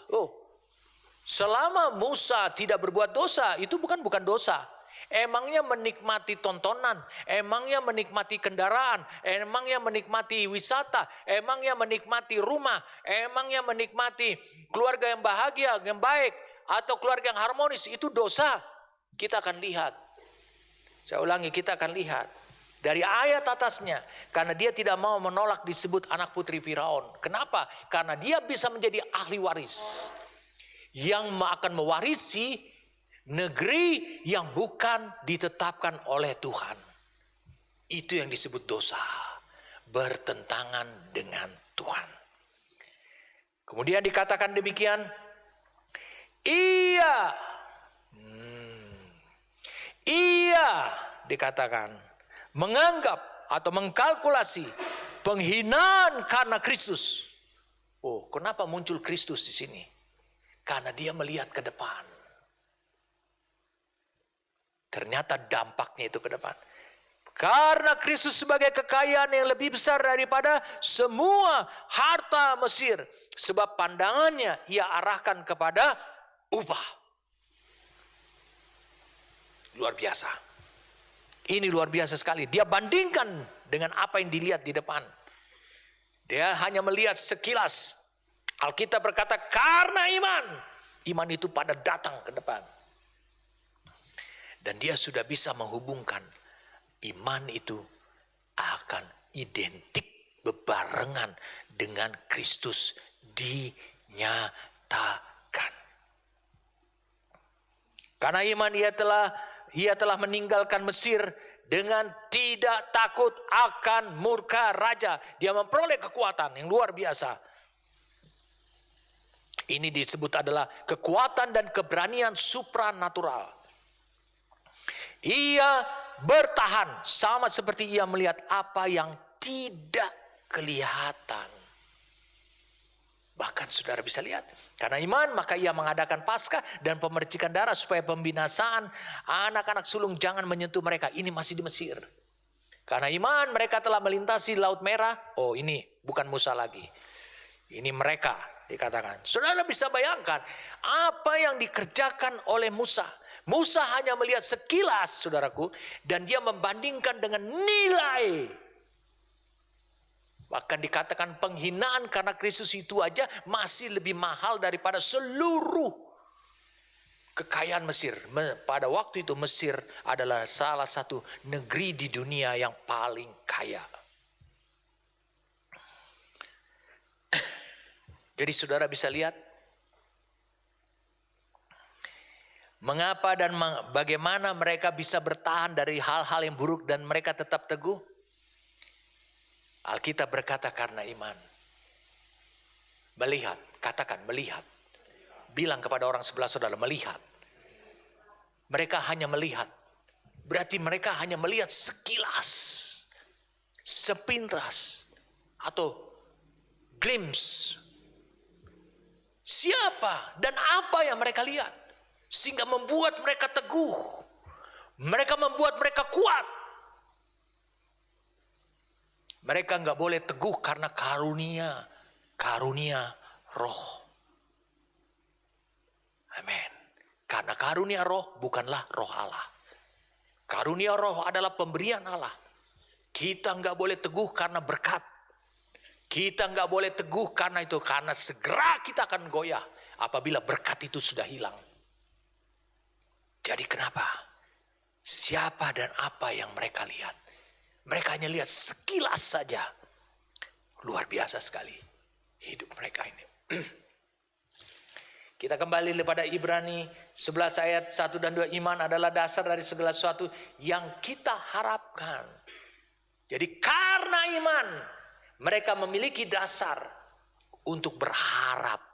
Selama Musa tidak berbuat dosa, itu bukan dosa. Emangnya menikmati tontonan, emangnya menikmati kendaraan, emangnya menikmati wisata, emangnya menikmati rumah, emangnya menikmati keluarga yang bahagia, yang baik, atau keluarga yang harmonis, itu dosa. Kita akan lihat. Saya ulangi, kita akan lihat. Dari ayat atasnya, karena dia tidak mau menolak disebut anak putri Firaun. Kenapa? Karena dia bisa menjadi ahli waris yang akan mewarisi negeri yang bukan ditetapkan oleh Tuhan. Itu yang disebut dosa, bertentangan dengan Tuhan. Kemudian dikatakan demikian, ia dikatakan menganggap atau mengkalkulasi penghinaan karena Kristus. Oh, kenapa muncul Kristus di sini? Karena dia melihat ke depan. Ternyata dampaknya itu ke depan. Karena Kristus sebagai kekayaan yang lebih besar daripada semua harta Mesir. Sebab pandangannya ia arahkan kepada upah. Luar biasa. Ini luar biasa sekali. Dia bandingkan dengan apa yang dilihat di depan. Dia hanya melihat sekilas. Alkitab berkata karena iman. Iman itu pada datang ke depan. Dan dia sudah bisa menghubungkan. Iman itu akan identik bebarengan dengan Kristus dinyatakan. Karena iman ia telah meninggalkan Mesir dengan tidak takut akan murka raja. Dia memperoleh kekuatan yang luar biasa. Ini disebut adalah kekuatan dan keberanian supranatural. Ia bertahan sama seperti ia melihat apa yang tidak kelihatan. Bahkan saudara bisa lihat, karena iman maka ia mengadakan Paskah dan pemercikan darah supaya pembinasaan anak-anak sulung jangan menyentuh mereka. Ini masih di Mesir. Karena iman mereka telah melintasi Laut Merah. Oh, ini bukan Musa lagi. Ini mereka dikatakan. Saudara bisa bayangkan apa yang dikerjakan oleh Musa. Musa hanya melihat sekilas, saudaraku, dan dia membandingkan dengan nilai. Bahkan dikatakan penghinaan karena Kristus itu aja masih lebih mahal daripada seluruh kekayaan Mesir. Pada waktu itu Mesir adalah salah satu negeri di dunia yang paling kaya. Jadi saudara bisa lihat mengapa dan bagaimana mereka bisa bertahan dari hal-hal yang buruk dan mereka tetap teguh? Alkitab berkata karena iman. Melihat, katakan melihat. Bilang kepada orang sebelah saudara, melihat. Mereka hanya melihat. Berarti mereka hanya melihat sekilas. Sepintas. Atau glimpse. Siapa dan apa yang mereka lihat. Sehingga membuat mereka teguh. Mereka membuat mereka kuat. Mereka enggak boleh teguh karena karunia roh. Amin. Karena karunia roh bukanlah roh Allah. Karunia roh adalah pemberian Allah. Kita enggak boleh teguh karena berkat. Kita enggak boleh teguh karena itu. Karena segera kita akan goyah apabila berkat itu sudah hilang. Jadi kenapa? Siapa dan apa yang mereka lihat? Mereka hanya lihat sekilas saja. Luar biasa sekali hidup mereka ini. Kita kembali kepada Ibrani 11 ayat 1 dan 2. Iman adalah dasar dari segala sesuatu yang kita harapkan. Jadi karena iman mereka memiliki dasar untuk berharap.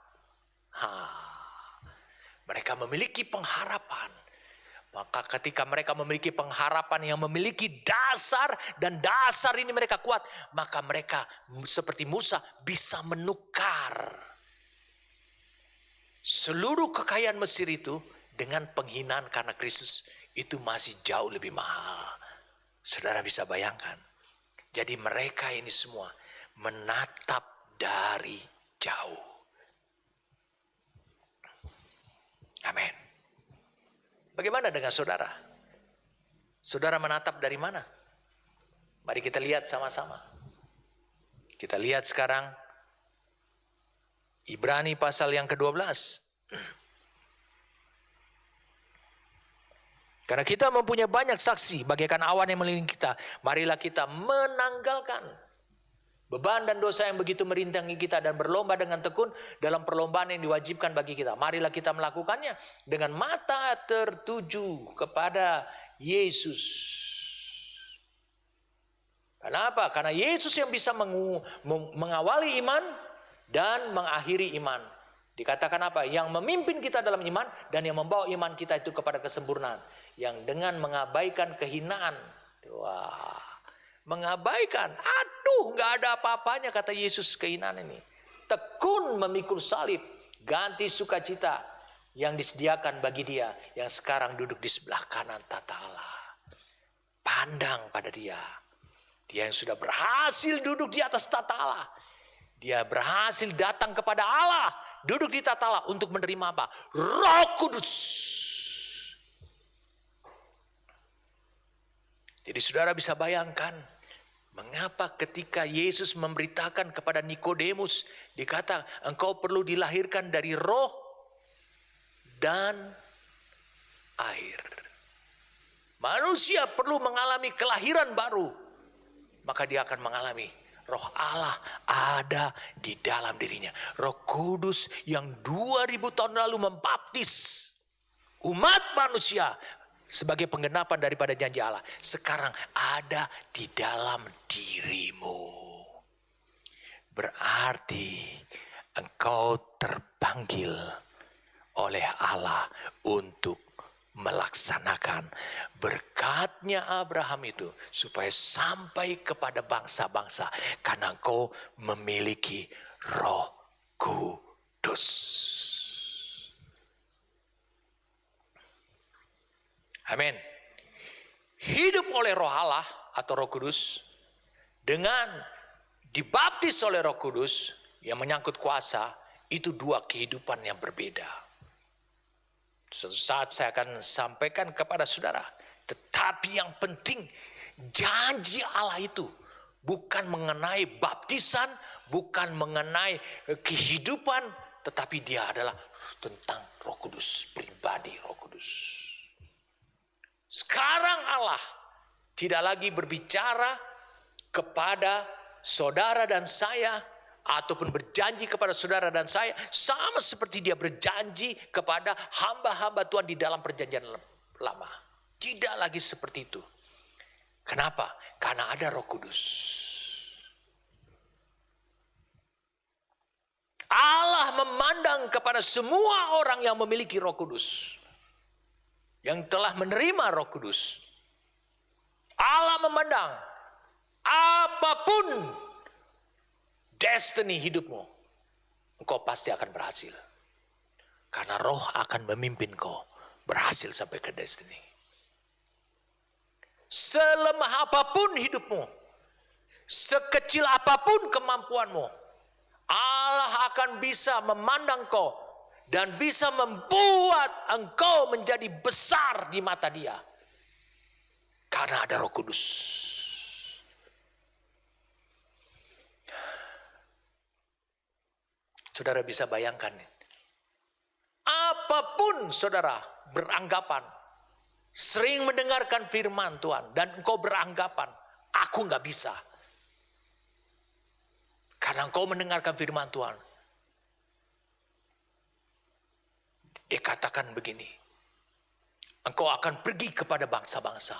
Mereka memiliki pengharapan. Maka ketika mereka memiliki pengharapan yang memiliki dasar dan dasar ini mereka kuat, maka mereka seperti Musa bisa menukar seluruh kekayaan Mesir itu dengan penghinaan karena Kristus itu masih jauh lebih mahal. Saudara bisa bayangkan. Jadi mereka ini semua menatap dari jauh. Amin. Bagaimana dengan saudara? Saudara menatap dari mana? Mari kita lihat sama-sama. Kita lihat sekarang Ibrani pasal yang ke-12. Karena kita mempunyai banyak saksi bagaikan awan yang mengelilingi kita. Marilah kita menanggalkan beban dan dosa yang begitu merintangi kita dan berlomba dengan tekun dalam perlombaan yang diwajibkan bagi kita. Marilah kita melakukannya dengan mata tertuju kepada Yesus. Kenapa? Karena Yesus yang bisa mengawali iman dan mengakhiri iman. Dikatakan apa? Yang memimpin kita dalam iman dan yang membawa iman kita itu kepada kesempurnaan. Yang dengan mengabaikan kehinaan. Wah. Mengabaikan. Aduh, nggak ada apa-apanya kata Yesus keinginan ini. Tekun memikul salib, ganti sukacita yang disediakan bagi dia yang sekarang duduk di sebelah kanan tata Allah. Pandang pada dia. Dia yang sudah berhasil duduk di atas tata Allah. Dia berhasil datang kepada Allah, duduk di tata Allah untuk menerima apa? Roh Kudus. Jadi saudara bisa bayangkan mengapa ketika Yesus memberitakan kepada Nikodemus, dikata engkau perlu dilahirkan dari roh dan air. Manusia perlu mengalami kelahiran baru, maka dia akan mengalami roh Allah ada di dalam dirinya. Roh Kudus yang 2000 tahun lalu membaptis umat manusia sebagai penggenapan daripada janji Allah, sekarang ada di dalam dirimu. Berarti engkau terpanggil oleh Allah untuk melaksanakan berkatnya Abraham itu supaya sampai kepada bangsa-bangsa karena engkau memiliki Roh Kudus. Amin. Hidup oleh Roh Allah atau Roh Kudus dengan dibaptis oleh Roh Kudus yang menyangkut kuasa, itu dua kehidupan yang berbeda. Suatu saat saya akan sampaikan kepada saudara. Tetapi yang penting janji Allah itu bukan mengenai baptisan, bukan mengenai kehidupan, tetapi dia adalah tentang Roh Kudus, pribadi Roh Kudus. Sekarang Allah tidak lagi berbicara kepada saudara dan saya, ataupun berjanji kepada saudara dan saya, sama seperti dia berjanji kepada hamba-hamba Tuhan di dalam perjanjian lama. Tidak lagi seperti itu. Kenapa? Karena ada Roh Kudus. Allah memandang kepada semua orang yang memiliki Roh Kudus, yang telah menerima Roh Kudus. Allah memandang apapun destiny hidupmu, engkau pasti akan berhasil. Karena Roh akan memimpin kau berhasil sampai ke destiny. Selemah apapun hidupmu, sekecil apapun kemampuanmu, Allah akan bisa memandang kau dan bisa membuat engkau menjadi besar di mata Dia. Karena ada Roh Kudus. Saudara bisa bayangkan, apapun saudara beranggapan, sering mendengarkan firman Tuhan, dan engkau beranggapan, aku gak bisa. Karena engkau mendengarkan firman Tuhan. Dia katakan begini, engkau akan pergi kepada bangsa-bangsa.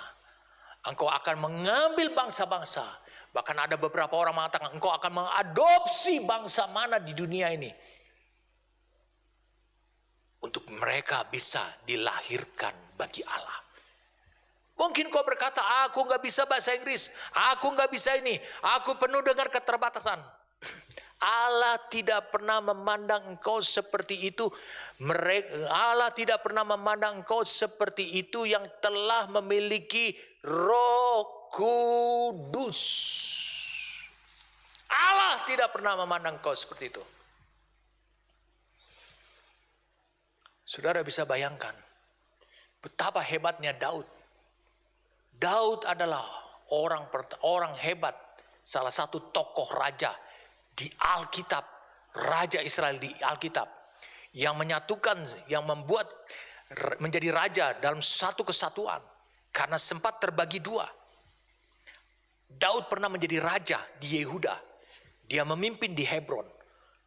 Engkau akan mengambil bangsa-bangsa. Bahkan ada beberapa orang mengatakan engkau akan mengadopsi bangsa mana di dunia ini. Untuk mereka bisa dilahirkan bagi Allah. Mungkin kau berkata, aku gak bisa bahasa Inggris. Aku gak bisa ini. Aku penuh dengan keterbatasan. Allah tidak pernah memandang engkau seperti itu. Allah tidak pernah memandang engkau seperti itu yang telah memiliki Roh Kudus. Allah tidak pernah memandang engkau seperti itu. Saudara bisa bayangkan betapa hebatnya Daud. Daud adalah orang hebat, salah satu tokoh raja di Alkitab, raja Israel di Alkitab, yang menyatukan, yang membuat menjadi raja dalam satu kesatuan, karena sempat terbagi dua. Daud pernah menjadi raja di Yehuda, dia memimpin di Hebron.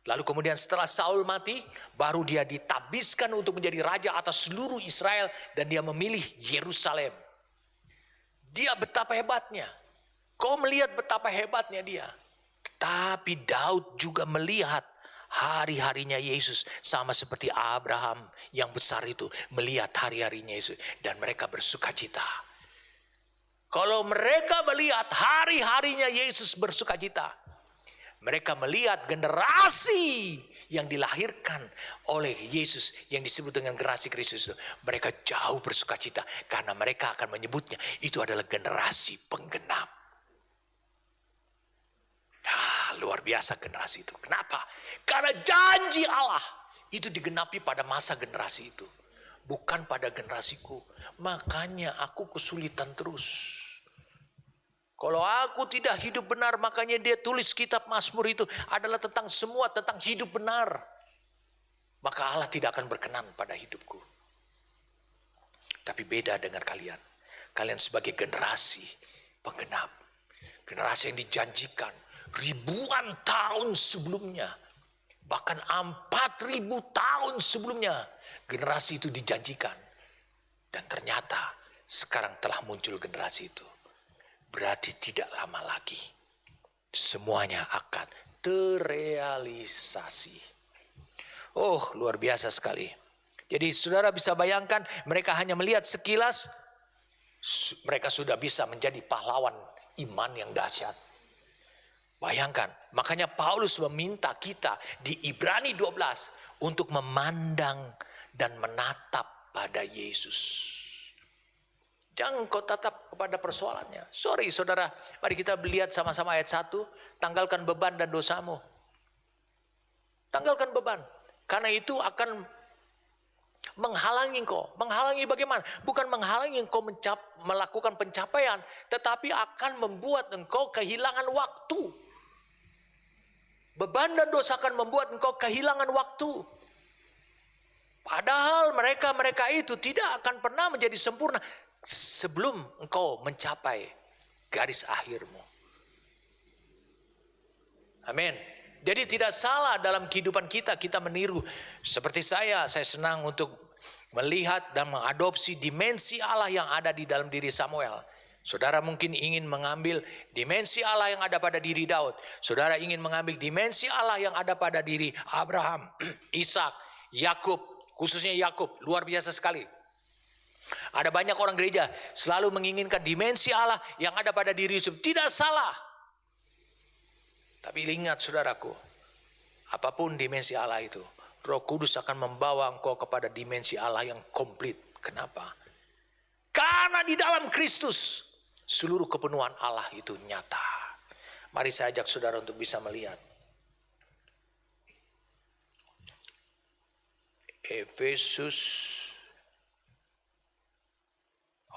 Lalu kemudian setelah Saul mati, baru dia ditabiskan untuk menjadi raja atas seluruh Israel, dan dia memilih Yerusalem. Dia betapa hebatnya. Kau melihat betapa hebatnya dia. Tetapi Daud juga melihat hari-harinya Yesus, sama seperti Abraham yang besar itu melihat hari-harinya Yesus, dan mereka bersukacita. Kalau mereka melihat hari-harinya Yesus bersukacita, mereka melihat generasi yang dilahirkan oleh Yesus yang disebut dengan generasi Kristus itu, mereka jauh bersukacita karena mereka akan menyebutnya itu adalah generasi penggenap. Luar biasa generasi itu. Kenapa? Karena janji Allah itu digenapi pada masa generasi itu, bukan pada generasiku. Makanya aku kesulitan terus. Kalau aku tidak hidup benar, makanya dia tulis kitab Mazmur itu adalah tentang semua, tentang hidup benar. Maka Allah tidak akan berkenan pada hidupku. Tapi beda dengan kalian. Kalian sebagai generasi penggenap. Generasi yang dijanjikan ribuan tahun sebelumnya. Bahkan 4.000 tahun sebelumnya. Generasi itu dijanjikan. Dan ternyata sekarang telah muncul generasi itu. Berarti tidak lama lagi semuanya akan terrealisasi. Oh, luar biasa sekali. Jadi saudara bisa bayangkan, mereka hanya melihat sekilas, mereka sudah bisa menjadi pahlawan iman yang dahsyat. Bayangkan, makanya Paulus meminta kita di Ibrani 12 untuk memandang dan menatap pada Yesus. Jangan kau tatap kepada persoalannya. Sorry saudara, mari kita lihat sama-sama ayat 1. Tanggalkan beban dan dosamu. Tanggalkan beban. Karena itu akan menghalangi engkau. Menghalangi bagaimana? Bukan menghalangi engkau melakukan pencapaian. Tetapi akan membuat engkau kehilangan waktu. Beban dan dosa akan membuat engkau kehilangan waktu. Padahal mereka itu tidak akan pernah menjadi sempurna sebelum engkau mencapai garis akhirmu. Amin. Jadi tidak salah dalam kehidupan kita meniru. Seperti saya senang untuk melihat dan mengadopsi dimensi Allah yang ada di dalam diri Samuel. Saudara mungkin ingin mengambil dimensi Allah yang ada pada diri Daud. Saudara ingin mengambil dimensi Allah yang ada pada diri Abraham, Ishak, Yakub, khususnya Yakub. Luar biasa sekali. Ada banyak orang gereja selalu menginginkan dimensi Allah yang ada pada diri Yusuf. Tidak salah. Tapi ingat saudaraku, apapun dimensi Allah itu, Roh Kudus akan membawa engkau kepada dimensi Allah yang komplit. Kenapa? Karena di dalam Kristus seluruh kepenuhan Allah itu nyata. Mari saya ajak saudara untuk bisa melihat.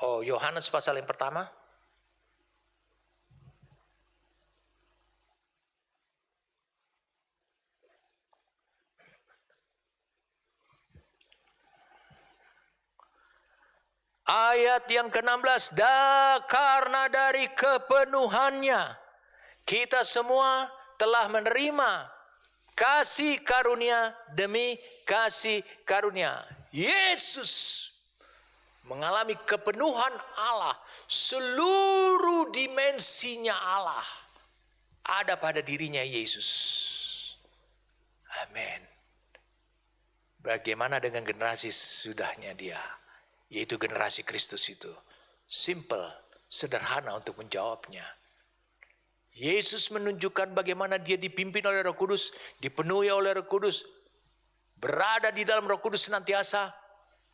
Yohanes pasal yang pertama. Ayat yang ke-16. Karena dari kepenuhannya kita semua telah menerima kasih karunia demi kasih karunia. Yesus mengalami kepenuhan Allah. Seluruh dimensinya Allah ada pada dirinya Yesus. Amin. Bagaimana dengan generasi sudahnya dia? Yaitu generasi Kristus itu. Simple, sederhana untuk menjawabnya. Yesus menunjukkan bagaimana dia dipimpin oleh Roh Kudus, dipenuhi oleh Roh Kudus, berada di dalam Roh Kudus senantiasa,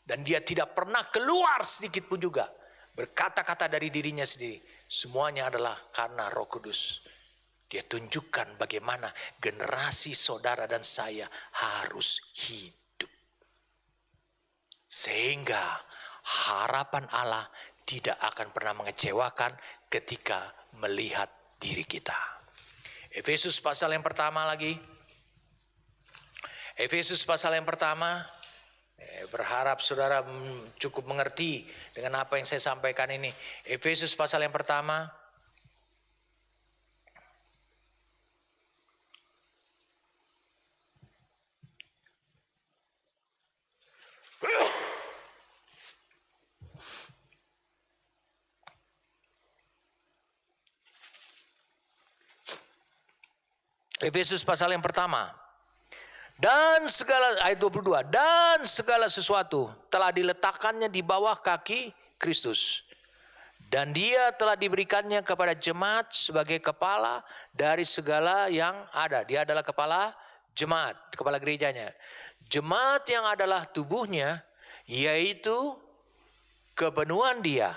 dan dia tidak pernah keluar sedikit pun juga berkata-kata dari dirinya sendiri. Semuanya adalah karena Roh Kudus. Dia tunjukkan bagaimana generasi saudara dan saya harus hidup. Sehingga harapan Allah tidak akan pernah mengecewakan ketika melihat diri kita. Efesus pasal yang pertama lagi. Efesus pasal yang pertama. Berharap saudara cukup mengerti dengan apa yang saya sampaikan ini. Efesus pasal yang pertama. Efesus pasal yang pertama. Dan segala, ayat 22, dan segala sesuatu telah diletakkannya di bawah kaki Kristus. Dan dia telah diberikannya kepada jemaat sebagai kepala dari segala yang ada. Dia adalah kepala jemaat, kepala gerejanya. Jemaat yang adalah tubuhnya, yaitu kepenuhan dia.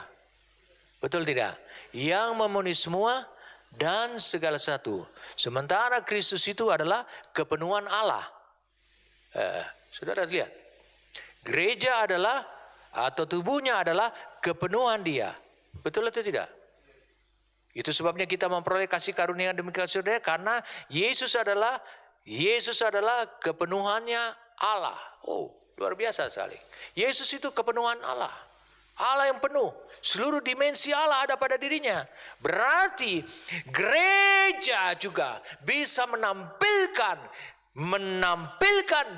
Betul tidak? Yang memenuhi semua dan segala satu. Sementara Kristus itu adalah kepenuhan Allah. Saudara lihat. Gereja adalah atau tubuhnya adalah kepenuhan dia. Betul atau tidak? Itu sebabnya kita memperoleh kasih karunia demikian saudara, karena Yesus adalah kepenuhannya Allah. Oh, luar biasa sekali. Yesus itu kepenuhan Allah. Allah yang penuh. Seluruh dimensi Allah ada pada dirinya. Berarti gereja juga bisa menampilkan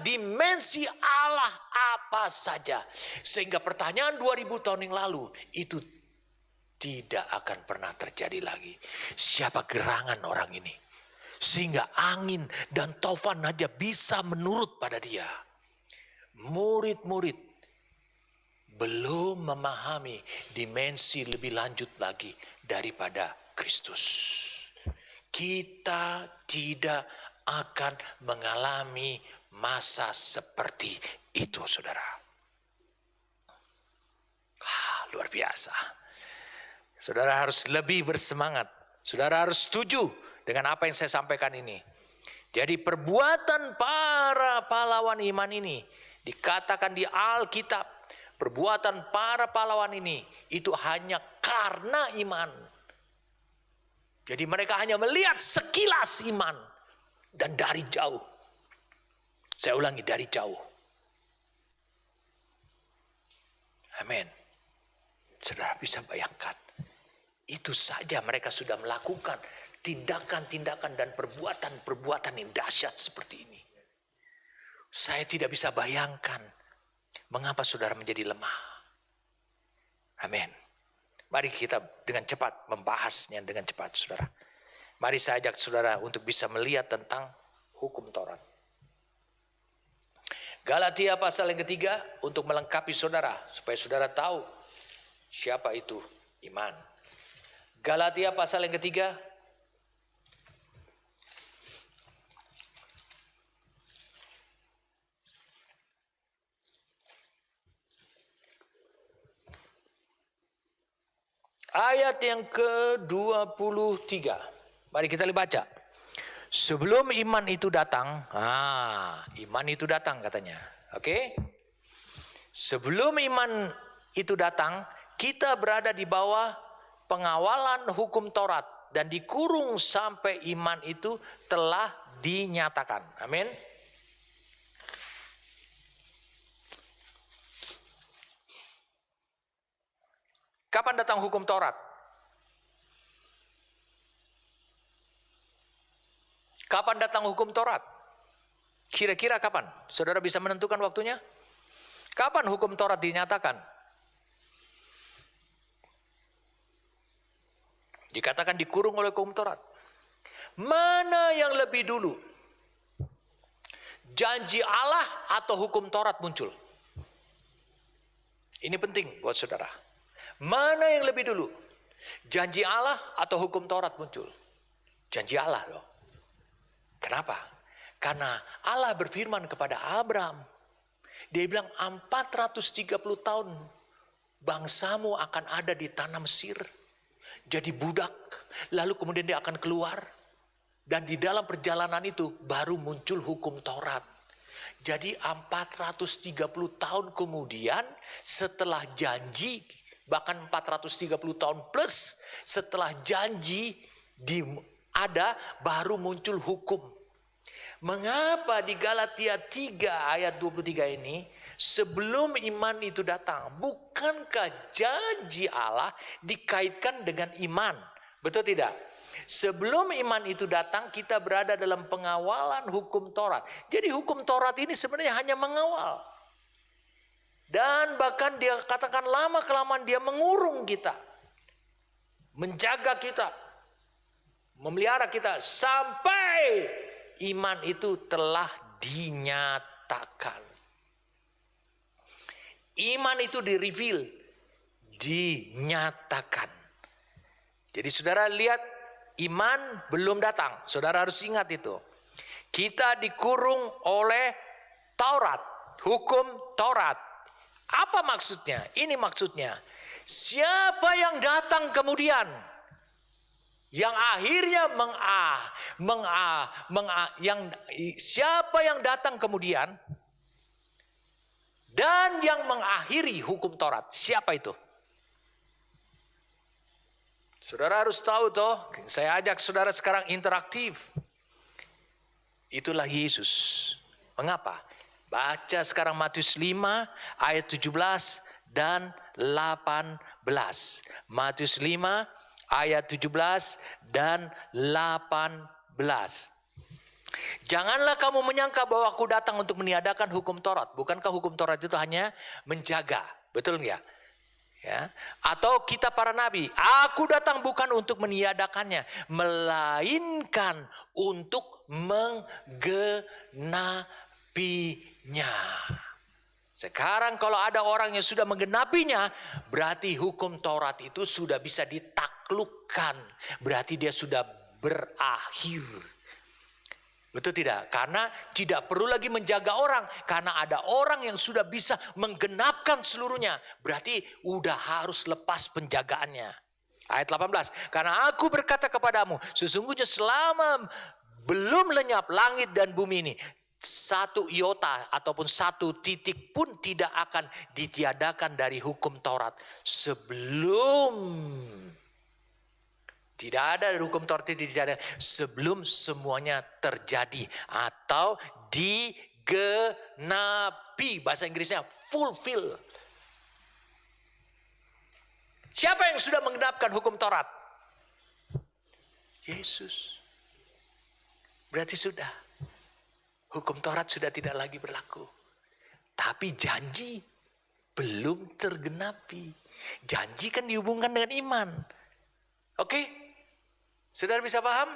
dimensi Allah apa saja. Sehingga pertanyaan 2000 tahun yang lalu itu tidak akan pernah terjadi lagi. Siapa gerangan orang ini? Sehingga angin dan taufan saja bisa menurut pada dia. Murid-murid belum memahami dimensi lebih lanjut lagi daripada Kristus. Kita tidak akan mengalami masa seperti itu, saudara. Luar biasa. Saudara harus lebih bersemangat. Saudara harus setuju dengan apa yang saya sampaikan ini. Jadi perbuatan para pahlawan iman ini dikatakan di Alkitab. Perbuatan para pahlawan ini itu hanya karena iman. Jadi mereka hanya melihat sekilas iman. Dan dari jauh. Saya ulangi, dari jauh. Amin. Saudara bisa bayangkan. Itu saja mereka sudah melakukan tindakan-tindakan dan perbuatan-perbuatan yang dahsyat seperti ini. Saya tidak bisa bayangkan mengapa saudara menjadi lemah. Amin. Mari kita dengan cepat membahasnya dengan cepat, saudara. Mari saya ajak saudara untuk bisa melihat tentang hukum Taurat. Galatia pasal yang ketiga untuk melengkapi saudara, supaya saudara tahu siapa itu iman. Galatia pasal yang ketiga. Ayat yang ke-23. Mari kita baca. Sebelum iman itu datang. Iman itu datang katanya. Oke? Sebelum iman itu datang, kita berada di bawah pengawalan hukum Taurat dan dikurung sampai iman itu telah dinyatakan. Amin. Kapan datang hukum Taurat? Kapan datang hukum Taurat? Kira-kira kapan? Saudara bisa menentukan waktunya? Kapan hukum Taurat dinyatakan? Dikatakan dikurung oleh hukum Taurat. Mana yang lebih dulu? Janji Allah atau hukum Taurat muncul? Ini penting buat saudara. Mana yang lebih dulu? Janji Allah atau hukum Taurat muncul? Janji Allah loh. Kenapa? Karena Allah berfirman kepada Abraham. Dia bilang 430 tahun bangsamu akan ada di tanah Mesir. Jadi budak, lalu kemudian dia akan keluar. Dan di dalam perjalanan itu baru muncul hukum Taurat. Jadi 430 tahun kemudian setelah janji, bahkan 430 tahun plus setelah janji ada, baru muncul hukum. Mengapa di Galatia 3 ayat 23 ini, sebelum iman itu datang, bukankah janji Allah dikaitkan dengan iman? Betul tidak? Sebelum iman itu datang, kita berada dalam pengawalan hukum Taurat. Jadi hukum Taurat ini sebenarnya hanya mengawal. Dan bahkan dia katakan lama-kelamaan dia mengurung kita. Menjaga kita. Memelihara kita sampai iman itu telah dinyatakan. Iman itu di-reveal, dinyatakan. Jadi saudara lihat, iman belum datang. Saudara harus ingat itu. Kita dikurung oleh Taurat, hukum Taurat. Apa maksudnya? Ini maksudnya. Siapa yang datang kemudian, yang akhirnya siapa yang datang kemudian dan yang mengakhiri hukum Taurat, siapa itu? Saudara harus tahu toh, saya ajak saudara sekarang interaktif. Itulah Yesus. Mengapa? Baca sekarang Matius 5 ayat 17 dan 18. Matius 5 ayat 17 dan 18. Janganlah kamu menyangka bahwa aku datang untuk meniadakan hukum Taurat. Bukankah hukum Taurat itu hanya menjaga? Betul enggak? Ya. Atau kita para nabi, aku datang bukan untuk meniadakannya, melainkan untuk menggenapinya. Sekarang kalau ada orang yang sudah menggenapinya, berarti hukum Taurat itu sudah bisa ditaklukkan. Berarti dia sudah berakhir. Betul tidak? Karena tidak perlu lagi menjaga orang. Karena ada orang yang sudah bisa menggenapkan seluruhnya. Berarti udah harus lepas penjagaannya. Ayat 18. Karena aku berkata kepadamu, sesungguhnya selama belum lenyap langit dan bumi ini, satu iota ataupun satu titik pun tidak akan ditiadakan dari hukum Taurat. Tidak ada hukum Taurat itu tidak ada sebelum semuanya terjadi atau digenapi. Bahasa Inggrisnya fulfill. Siapa yang sudah menggenapkan hukum Taurat? Yesus. Berarti sudah. Hukum Taurat sudah tidak lagi berlaku. Tapi janji belum tergenapi. Janji kan dihubungkan dengan iman. Oke? Saudara bisa paham?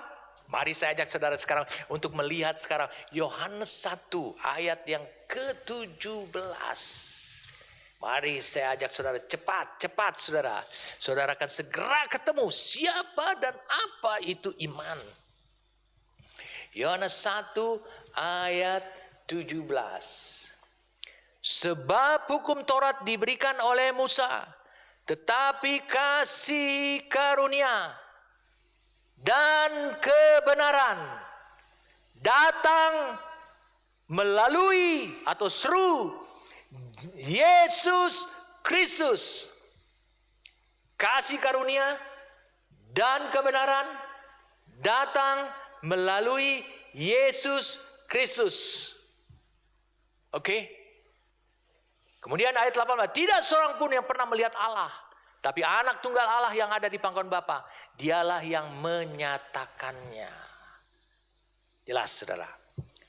Mari saya ajak saudara sekarang untuk melihat sekarang Yohanes 1 ayat yang ke-17. Mari saya ajak saudara cepat saudara. Saudara akan segera ketemu siapa dan apa itu iman. Yohanes 1 ayat 17. Sebab hukum Taurat diberikan oleh Musa, tetapi kasih karunia dan kebenaran datang melalui atau through Yesus Kristus. Kasih karunia dan kebenaran datang melalui Yesus Kristus. Oke? Kemudian ayat 18. Tidak seorang pun yang pernah melihat Allah, tapi anak tunggal Allah yang ada di pangkuan Bapa, dialah yang menyatakannya. Jelas saudara.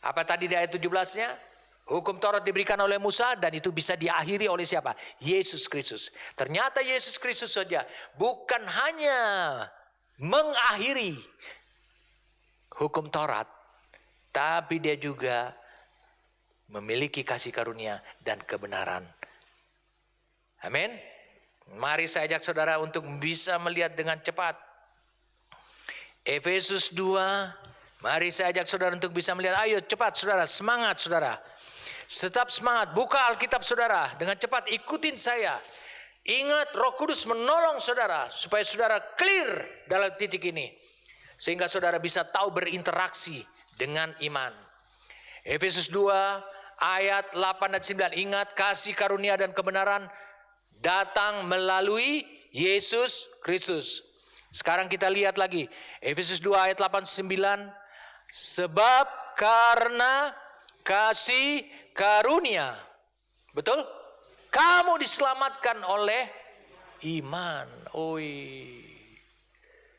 Apa tadi di ayat 17-nya? Hukum Taurat diberikan oleh Musa dan itu bisa diakhiri oleh siapa? Yesus Kristus. Ternyata Yesus Kristus saja bukan hanya mengakhiri hukum Taurat, tapi dia juga memiliki kasih karunia dan kebenaran. Amin. Mari saya ajak saudara untuk bisa melihat dengan cepat. Efesus 2. Mari saya ajak saudara untuk bisa melihat. Ayo cepat saudara, semangat saudara. Tetap semangat, buka Alkitab saudara. Dengan cepat ikutin saya. Ingat Roh Kudus menolong saudara supaya saudara clear dalam titik ini. Sehingga saudara bisa tahu berinteraksi dengan iman. Efesus 2 ayat 8 dan 9. Ingat kasih karunia dan kebenaran datang melalui Yesus Kristus. Sekarang kita lihat lagi. Efesus 2 ayat 8 9. Sebab karena kasih karunia. Betul? Kamu diselamatkan oleh iman. Oi.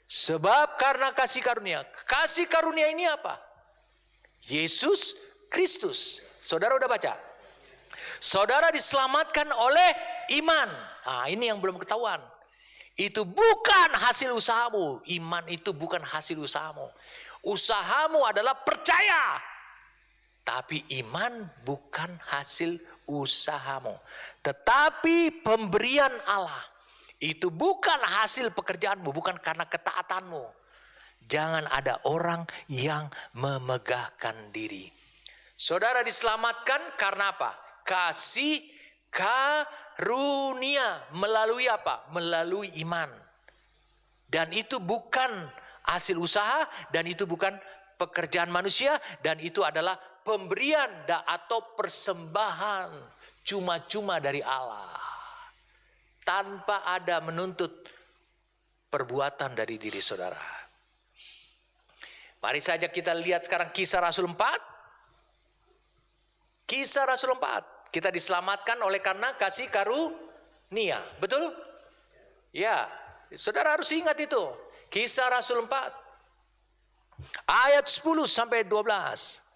Sebab karena kasih karunia. Kasih karunia ini apa? Yesus Kristus. Saudara udah baca? Saudara diselamatkan oleh iman. Nah, ini yang belum ketahuan. Itu bukan hasil usahamu. Iman itu bukan hasil usahamu. Usahamu adalah percaya. Tapi iman bukan hasil usahamu. Tetapi pemberian Allah. Itu bukan hasil pekerjaanmu, bukan karena ketaatanmu. Jangan ada orang yang memegahkan diri. Saudara diselamatkan karena apa? Kasih karunia. Melalui apa? Melalui iman. Dan itu bukan hasil usaha, dan itu bukan pekerjaan manusia, dan itu adalah pemberian atau persembahan cuma-cuma dari Allah. Tanpa ada menuntut perbuatan dari diri saudara. Mari saja kita lihat sekarang Kisah Rasul 4. Kisah Rasul 4. Kita diselamatkan oleh karena kasih karunia. Betul? Ya, saudara harus ingat itu. Kisah Rasul 4. Ayat 10 sampai 12.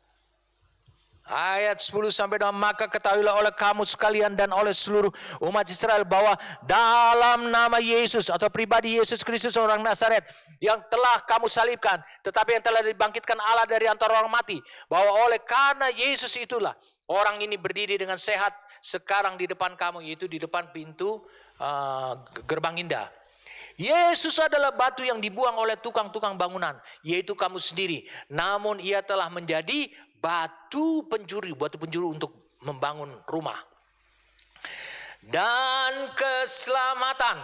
Ayat 10 sampai 12, maka ketahuilah oleh kamu sekalian dan oleh seluruh umat Israel bahwa dalam nama Yesus atau pribadi Yesus Kristus orang Nazaret yang telah kamu salibkan, tetapi yang telah dibangkitkan Allah dari antara orang mati, bahwa oleh karena Yesus itulah orang ini berdiri dengan sehat sekarang di depan kamu, yaitu di depan pintu gerbang indah. Yesus adalah batu yang dibuang oleh tukang-tukang bangunan, yaitu kamu sendiri. Namun ia telah menjadi batu penjuru untuk membangun rumah. Dan keselamatan.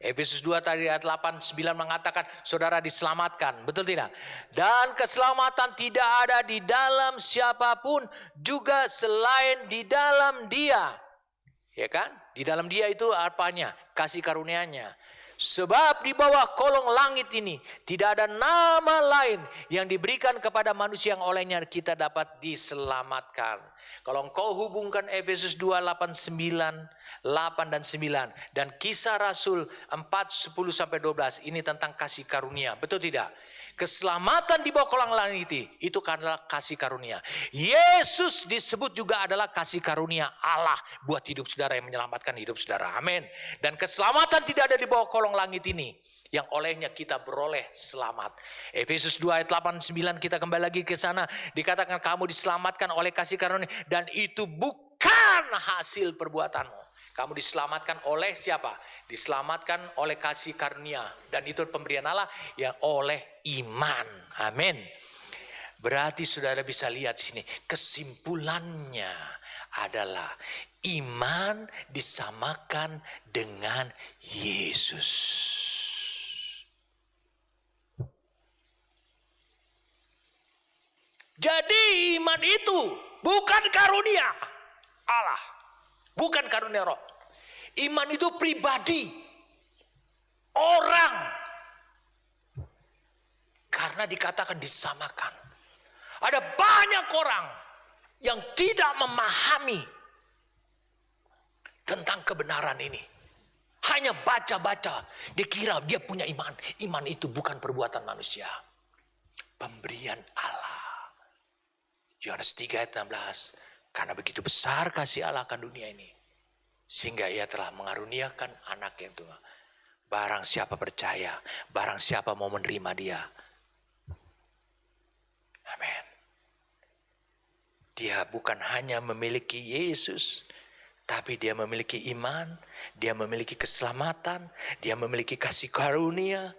Efesus 2 tadi ayat 8-9 mengatakan saudara diselamatkan. Betul tidak? Dan keselamatan tidak ada di dalam siapapun, juga selain di dalam Dia. Ya kan? Di dalam Dia itu apanya? Kasih karunia-Nya. Sebab di bawah kolong langit ini tidak ada nama lain yang diberikan kepada manusia yang olehnya kita dapat diselamatkan. Kalau engkau hubungkan Efesus 2, 8 dan 9 dan Kisah Rasul 4, 10 sampai 12, ini tentang kasih karunia. Betul tidak? Keselamatan di bawah kolong langit itu karena kasih karunia. Yesus disebut juga adalah kasih karunia Allah buat hidup saudara, yang menyelamatkan hidup saudara. Amin. Dan keselamatan tidak ada di bawah kolong langit ini yang olehnya kita beroleh selamat. Efesus 2 ayat 8-9 kita kembali lagi ke sana. Dikatakan kamu diselamatkan oleh kasih karunia dan itu bukan hasil perbuatanmu. Kamu diselamatkan oleh siapa? Diselamatkan oleh kasih karunia. Dan itu pemberian Allah yang oleh iman. Amin. Berarti saudara bisa lihat sini. Kesimpulannya adalah iman disamakan dengan Yesus. Jadi iman itu bukan karunia Allah. Bukan karunia roh. Iman itu pribadi. Orang. Karena dikatakan disamakan. Ada banyak orang yang tidak memahami tentang kebenaran ini. Hanya baca-baca. Dikira dia punya iman. Iman itu bukan perbuatan manusia. Pemberian Allah. Yohanes 3 ayat 16. Karena begitu besar kasih Allah akan dunia ini. Sehingga ia telah mengaruniakan anak yang tunggal. Barang siapa percaya. Barang siapa mau menerima dia. Amin. Dia bukan hanya memiliki Yesus. Tapi dia memiliki iman. Dia memiliki keselamatan. Dia memiliki kasih karunia.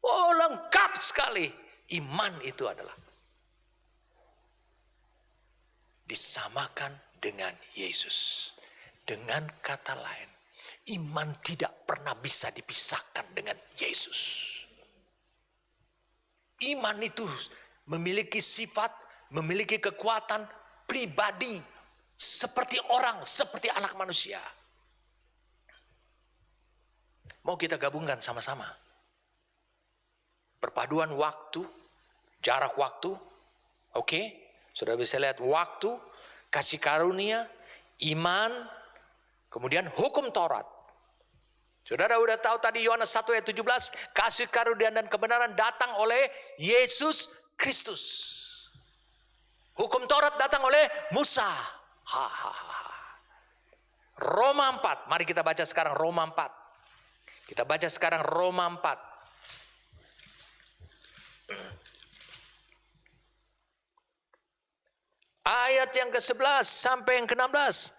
Oh, lengkap sekali. Iman itu adalah disamakan dengan Yesus. Dengan kata lain, iman tidak pernah bisa dipisahkan dengan Yesus. Iman itu memiliki sifat, memiliki kekuatan pribadi. Seperti orang, seperti anak manusia. Mau kita gabungkan sama-sama. Perpaduan waktu, jarak waktu, oke? Sudah bisa lihat waktu, kasih karunia, iman, kemudian hukum Taurat. Saudara udah tahu tadi Yohanes 1 ayat 17, kasih karunia dan kebenaran datang oleh Yesus Kristus. Hukum Taurat datang oleh Musa. Roma 4, mari kita baca sekarang Roma 4. Kita baca sekarang Roma 4. Ayat yang ke-11 sampai yang ke-16.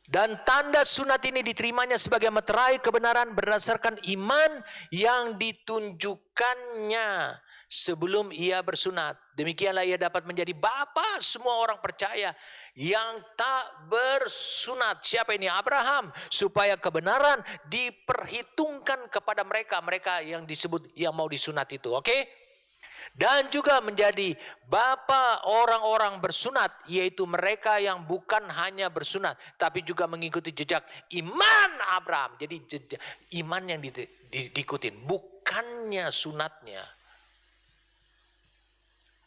Dan tanda sunat ini diterimanya sebagai meterai kebenaran berdasarkan iman yang ditunjukkannya sebelum ia bersunat. Demikianlah ia dapat menjadi bapa semua orang percaya yang tak bersunat. Siapa ini? Abraham. Supaya kebenaran diperhitungkan kepada mereka yang disebut yang mau disunat itu. Oke? Dan juga menjadi bapa orang-orang bersunat, yaitu mereka yang bukan hanya bersunat, tapi juga mengikuti jejak iman Abraham. Jadi jejak iman yang diikutin, bukannya sunatnya.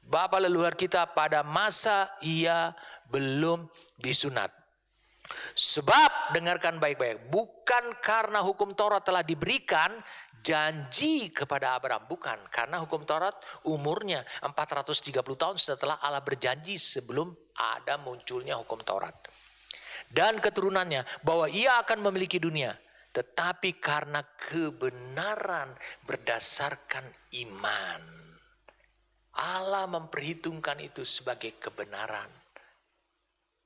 Bapa leluhur kita pada masa ia belum disunat. Sebab, dengarkan baik-baik, bukan karena hukum Taurat telah diberikan janji kepada Abraham. Bukan, karena hukum Taurat umurnya 430 tahun setelah Allah berjanji sebelum ada munculnya hukum Taurat. Dan keturunannya, bahwa ia akan memiliki dunia. Tetapi karena kebenaran berdasarkan iman. Allah memperhitungkan itu sebagai kebenaran.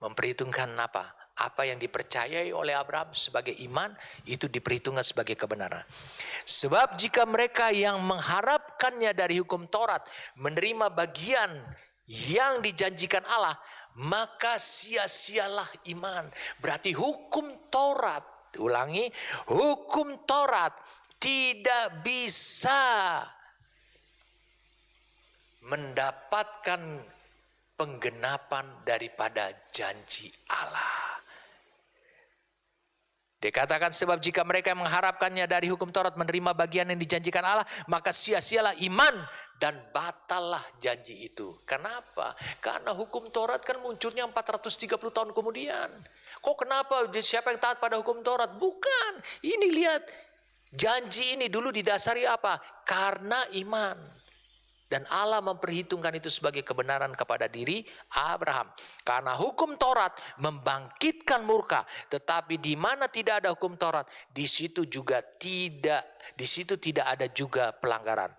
Memperhitungkan apa? Apa yang dipercayai oleh Abraham sebagai iman, itu diperhitungkan sebagai kebenaran. Sebab jika mereka yang mengharapkannya dari hukum Taurat menerima bagian yang dijanjikan Allah, maka sia-sialah iman. Berarti hukum Taurat, ulangi, hukum Taurat tidak bisa mendapatkan penggenapan daripada janji Allah. Dikatakan sebab jika mereka yang mengharapkannya dari hukum Taurat menerima bagian yang dijanjikan Allah, maka sia-sialah iman dan batallah janji itu. Kenapa? Karena hukum Taurat kan munculnya 430 tahun kemudian. Kok kenapa? Siapa yang taat pada hukum Taurat? Bukan. Ini lihat, janji ini dulu didasari apa? Karena iman. Dan Allah memperhitungkan itu sebagai kebenaran kepada diri Abraham. Karena hukum Taurat membangkitkan murka. Tetapi di mana tidak ada hukum Taurat, di situ tidak ada juga pelanggaran.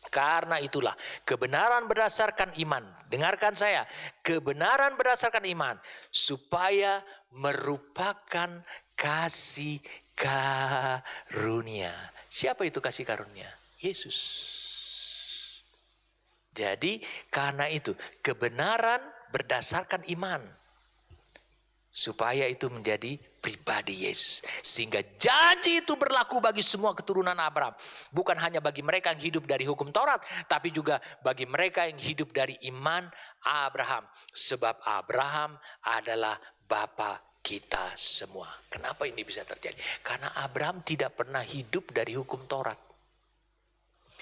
Karena itulah kebenaran berdasarkan iman. Dengarkan saya, kebenaran berdasarkan iman supaya merupakan kasih karunia. Siapa itu kasih karunia? Yesus. Jadi karena itu kebenaran berdasarkan iman. Supaya itu menjadi pribadi Yesus. Sehingga janji itu berlaku bagi semua keturunan Abraham. Bukan hanya bagi mereka yang hidup dari hukum Taurat. Tapi juga bagi mereka yang hidup dari iman Abraham. Sebab Abraham adalah bapa kita semua. Kenapa ini bisa terjadi? Karena Abraham tidak pernah hidup dari hukum Taurat.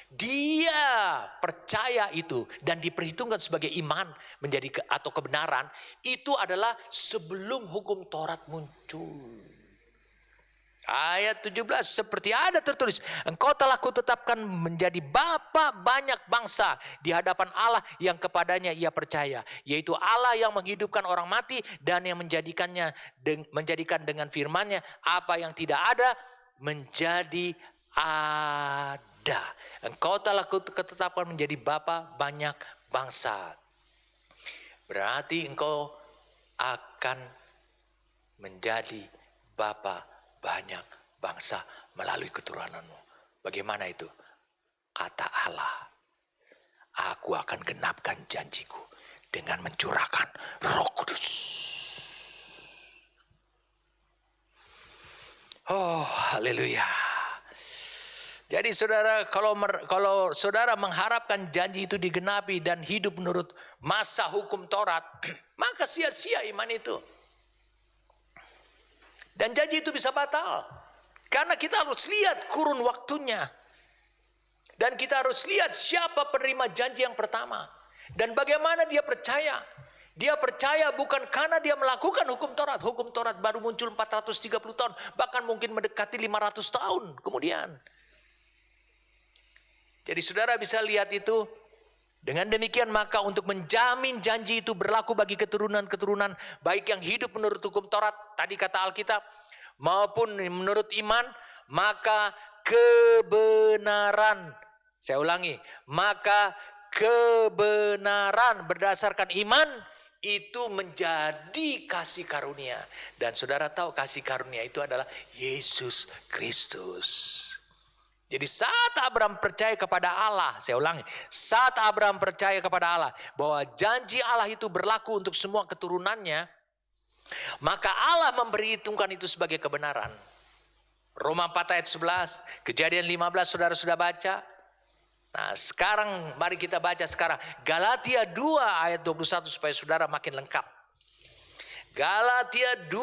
Dia percaya itu dan diperhitungkan sebagai iman menjadi atau kebenaran. Itu adalah sebelum hukum Taurat muncul. Ayat 17, seperti ada tertulis, engkau telah kutetapkan menjadi bapa banyak bangsa di hadapan Allah yang kepadanya ia percaya, yaitu Allah yang menghidupkan orang mati dan yang menjadikan dengan firman-Nya apa yang tidak ada menjadi ada. Engkau telah kutetapkan menjadi bapa banyak bangsa. Berarti engkau akan menjadi bapa banyak bangsa melalui keturunanmu. Bagaimana itu? Kata Allah, aku akan genapkan janjiku dengan mencurahkan Roh Kudus. Oh, haleluya. Jadi saudara, kalau saudara mengharapkan janji itu digenapi dan hidup menurut masa hukum Taurat, maka sia-sia iman itu. Dan janji itu bisa batal. Karena kita harus lihat kurun waktunya. Dan kita harus lihat siapa penerima janji yang pertama. Dan bagaimana dia percaya. Dia percaya bukan karena dia melakukan hukum Taurat. Hukum Taurat baru muncul 430 tahun. Bahkan mungkin mendekati 500 tahun kemudian. Jadi saudara bisa lihat itu. Dengan demikian maka untuk menjamin janji itu berlaku bagi keturunan-keturunan. Baik yang hidup menurut hukum Taurat. Tadi kata Alkitab. Maupun menurut iman. Maka kebenaran. Saya ulangi. Maka kebenaran berdasarkan iman. itu menjadi kasih karunia. Dan saudara tahu kasih karunia itu adalah Yesus Kristus. Jadi saat Abraham percaya kepada Allah, saya ulangi, saat Abraham percaya kepada Allah bahwa janji Allah itu berlaku untuk semua keturunannya, maka Allah memperhitungkan itu sebagai kebenaran. Roma 4 ayat 11, Kejadian 15 saudara sudah baca. Nah sekarang mari kita baca sekarang Galatia 2 ayat 21 supaya saudara makin lengkap. Galatia 2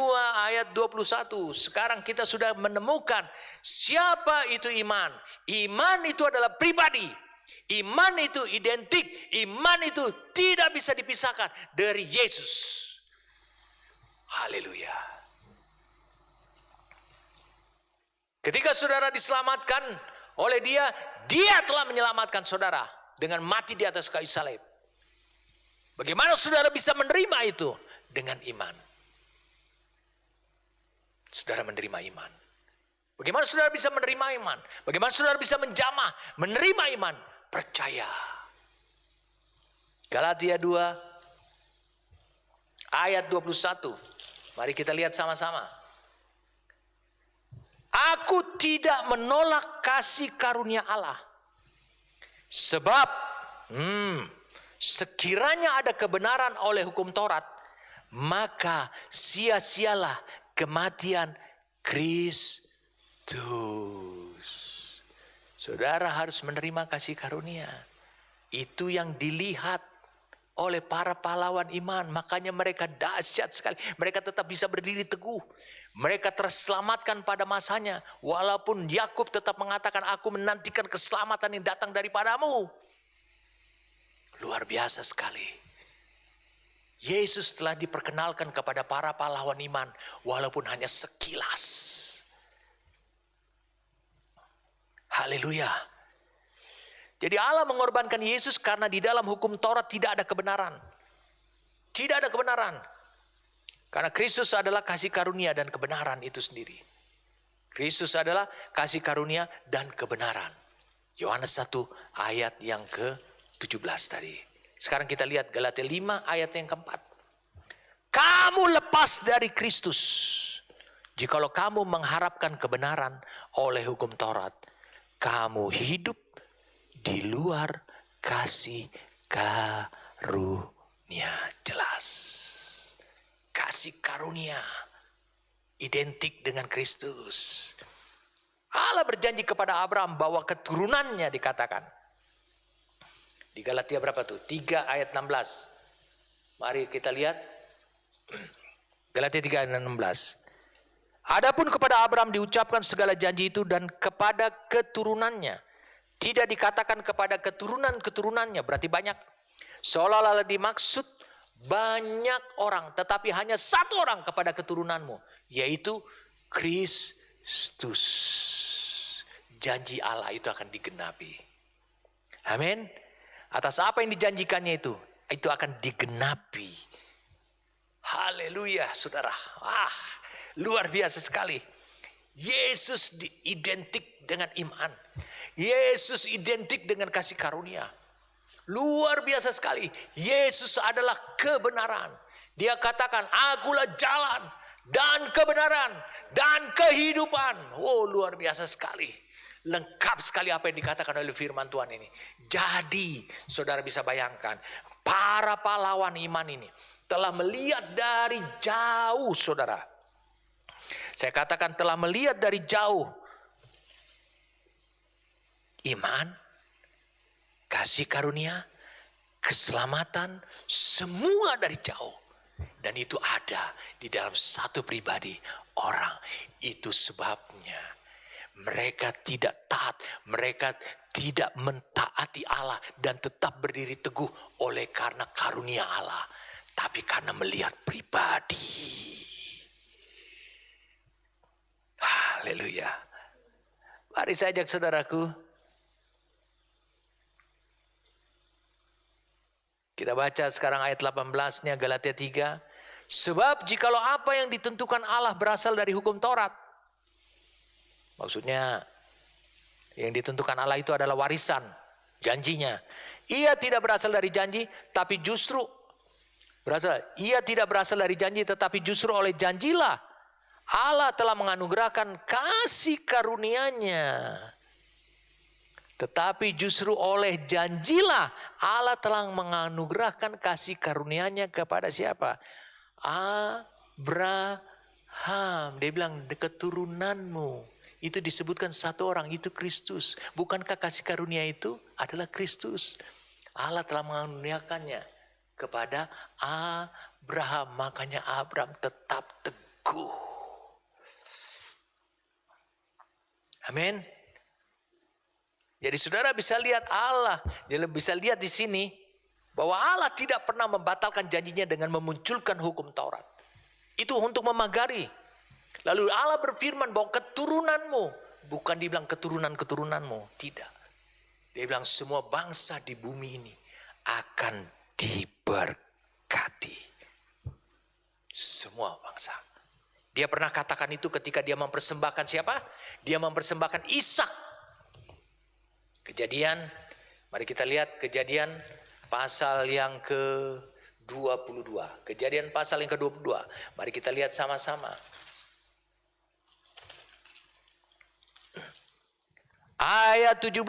ayat 21. Sekarang kita sudah menemukan siapa itu iman. Iman itu adalah pribadi. Iman itu identik. Iman itu tidak bisa dipisahkan dari Yesus. Haleluya. Ketika saudara diselamatkan oleh Dia, Dia telah menyelamatkan saudara dengan mati di atas kayu salib. Bagaimana saudara bisa menerima itu? Dengan iman. Saudara menerima iman. Bagaimana saudara bisa menerima iman? Bagaimana saudara bisa menjamah, menerima iman? Percaya. Galatia 2 ayat 21. Mari kita lihat sama-sama. Aku tidak menolak kasih karunia Allah. Sebab sekiranya ada kebenaran oleh hukum Taurat, maka sia-sialah kematian Kristus. Saudara harus menerima kasih karunia. Itu yang dilihat oleh para pahlawan iman. Makanya mereka dahsyat sekali. Mereka tetap bisa berdiri teguh. Mereka terselamatkan pada masanya. Walaupun Yakub tetap mengatakan, aku menantikan keselamatan yang datang daripadamu. Luar biasa sekali. Yesus telah diperkenalkan kepada para pahlawan iman walaupun hanya sekilas. Haleluya. Jadi Allah mengorbankan Yesus karena di dalam hukum Taurat tidak ada kebenaran. Tidak ada kebenaran. Karena Kristus adalah kasih karunia dan kebenaran itu sendiri. Kristus adalah kasih karunia dan kebenaran. Yohanes 1 ayat yang ke-17 tadi. Sekarang kita lihat Galatia 5 ayat yang keempat. Kamu lepas dari Kristus jikalau kamu mengharapkan kebenaran oleh hukum Taurat. Kamu hidup di luar kasih karunia. Jelas. Kasih karunia identik dengan Kristus. Allah berjanji kepada Abraham bahwa keturunannya dikatakan. Di Galatia berapa tuh? 3 ayat 16. Mari kita lihat. Galatia 3 ayat 16. Adapun kepada Abraham diucapkan segala janji itu dan kepada keturunannya. Tidak dikatakan kepada keturunan-keturunannya. Berarti banyak. Seolah-olah dimaksud banyak orang. Tetapi hanya satu orang kepada keturunanmu. Yaitu Kristus. Janji Allah itu akan digenapi. Amin. Atas apa yang dijanjikannya itu akan digenapi. Haleluya saudara. Luar biasa sekali. Yesus identik dengan iman. Yesus identik dengan kasih karunia. Luar biasa sekali. Yesus adalah kebenaran. Dia katakan, akulah jalan dan kebenaran dan kehidupan. Oh luar biasa sekali. Lengkap sekali apa yang dikatakan oleh firman Tuhan ini. Jadi saudara bisa bayangkan. Para pahlawan iman ini telah melihat dari jauh saudara. Saya katakan telah melihat dari jauh. Iman, kasih karunia, keselamatan, semua dari jauh. Dan itu ada di dalam satu pribadi orang. Itu sebabnya mereka tidak taat, mereka tidak mentaati Allah dan tetap berdiri teguh oleh karena karunia Allah. Tapi karena melihat pribadi. Haleluya. Mari saya ajak saudaraku. Kita baca sekarang ayat 18-nya Galatia 3. Sebab jikalau apa yang ditentukan Allah berasal dari hukum Taurat. Maksudnya yang ditentukan Allah itu adalah warisan, janjinya. Ia tidak berasal dari janji, tapi justru Ia tidak berasal dari janji, tetapi justru oleh janjilah Allah telah menganugerahkan kasih karunia-Nya. Tetapi justru oleh janjilah Allah telah menganugerahkan kasih karunia-Nya kepada siapa? Abraham. Dia bilang keturunanmu. Itu disebutkan satu orang, itu Kristus. Bukankah kasih karunia itu adalah Kristus? Allah telah mengaruniakannya kepada Abraham. Makanya Abraham tetap teguh. Amin. Jadi saudara bisa lihat Allah, bisa lihat di sini bahwa Allah tidak pernah membatalkan janjinya dengan memunculkan hukum Taurat. Itu untuk memagari. Lalu Allah berfirman bahwa keturunanmu, bukan dibilang keturunan-keturunanmu, tidak. Dia bilang semua bangsa di bumi ini akan diberkati. Semua bangsa. Dia pernah katakan itu ketika dia mempersembahkan siapa? Dia mempersembahkan Ishak. Kejadian, mari kita lihat Kejadian pasal yang ke-22. Kejadian pasal yang ke-22. Mari kita lihat sama-sama. Ayat 17.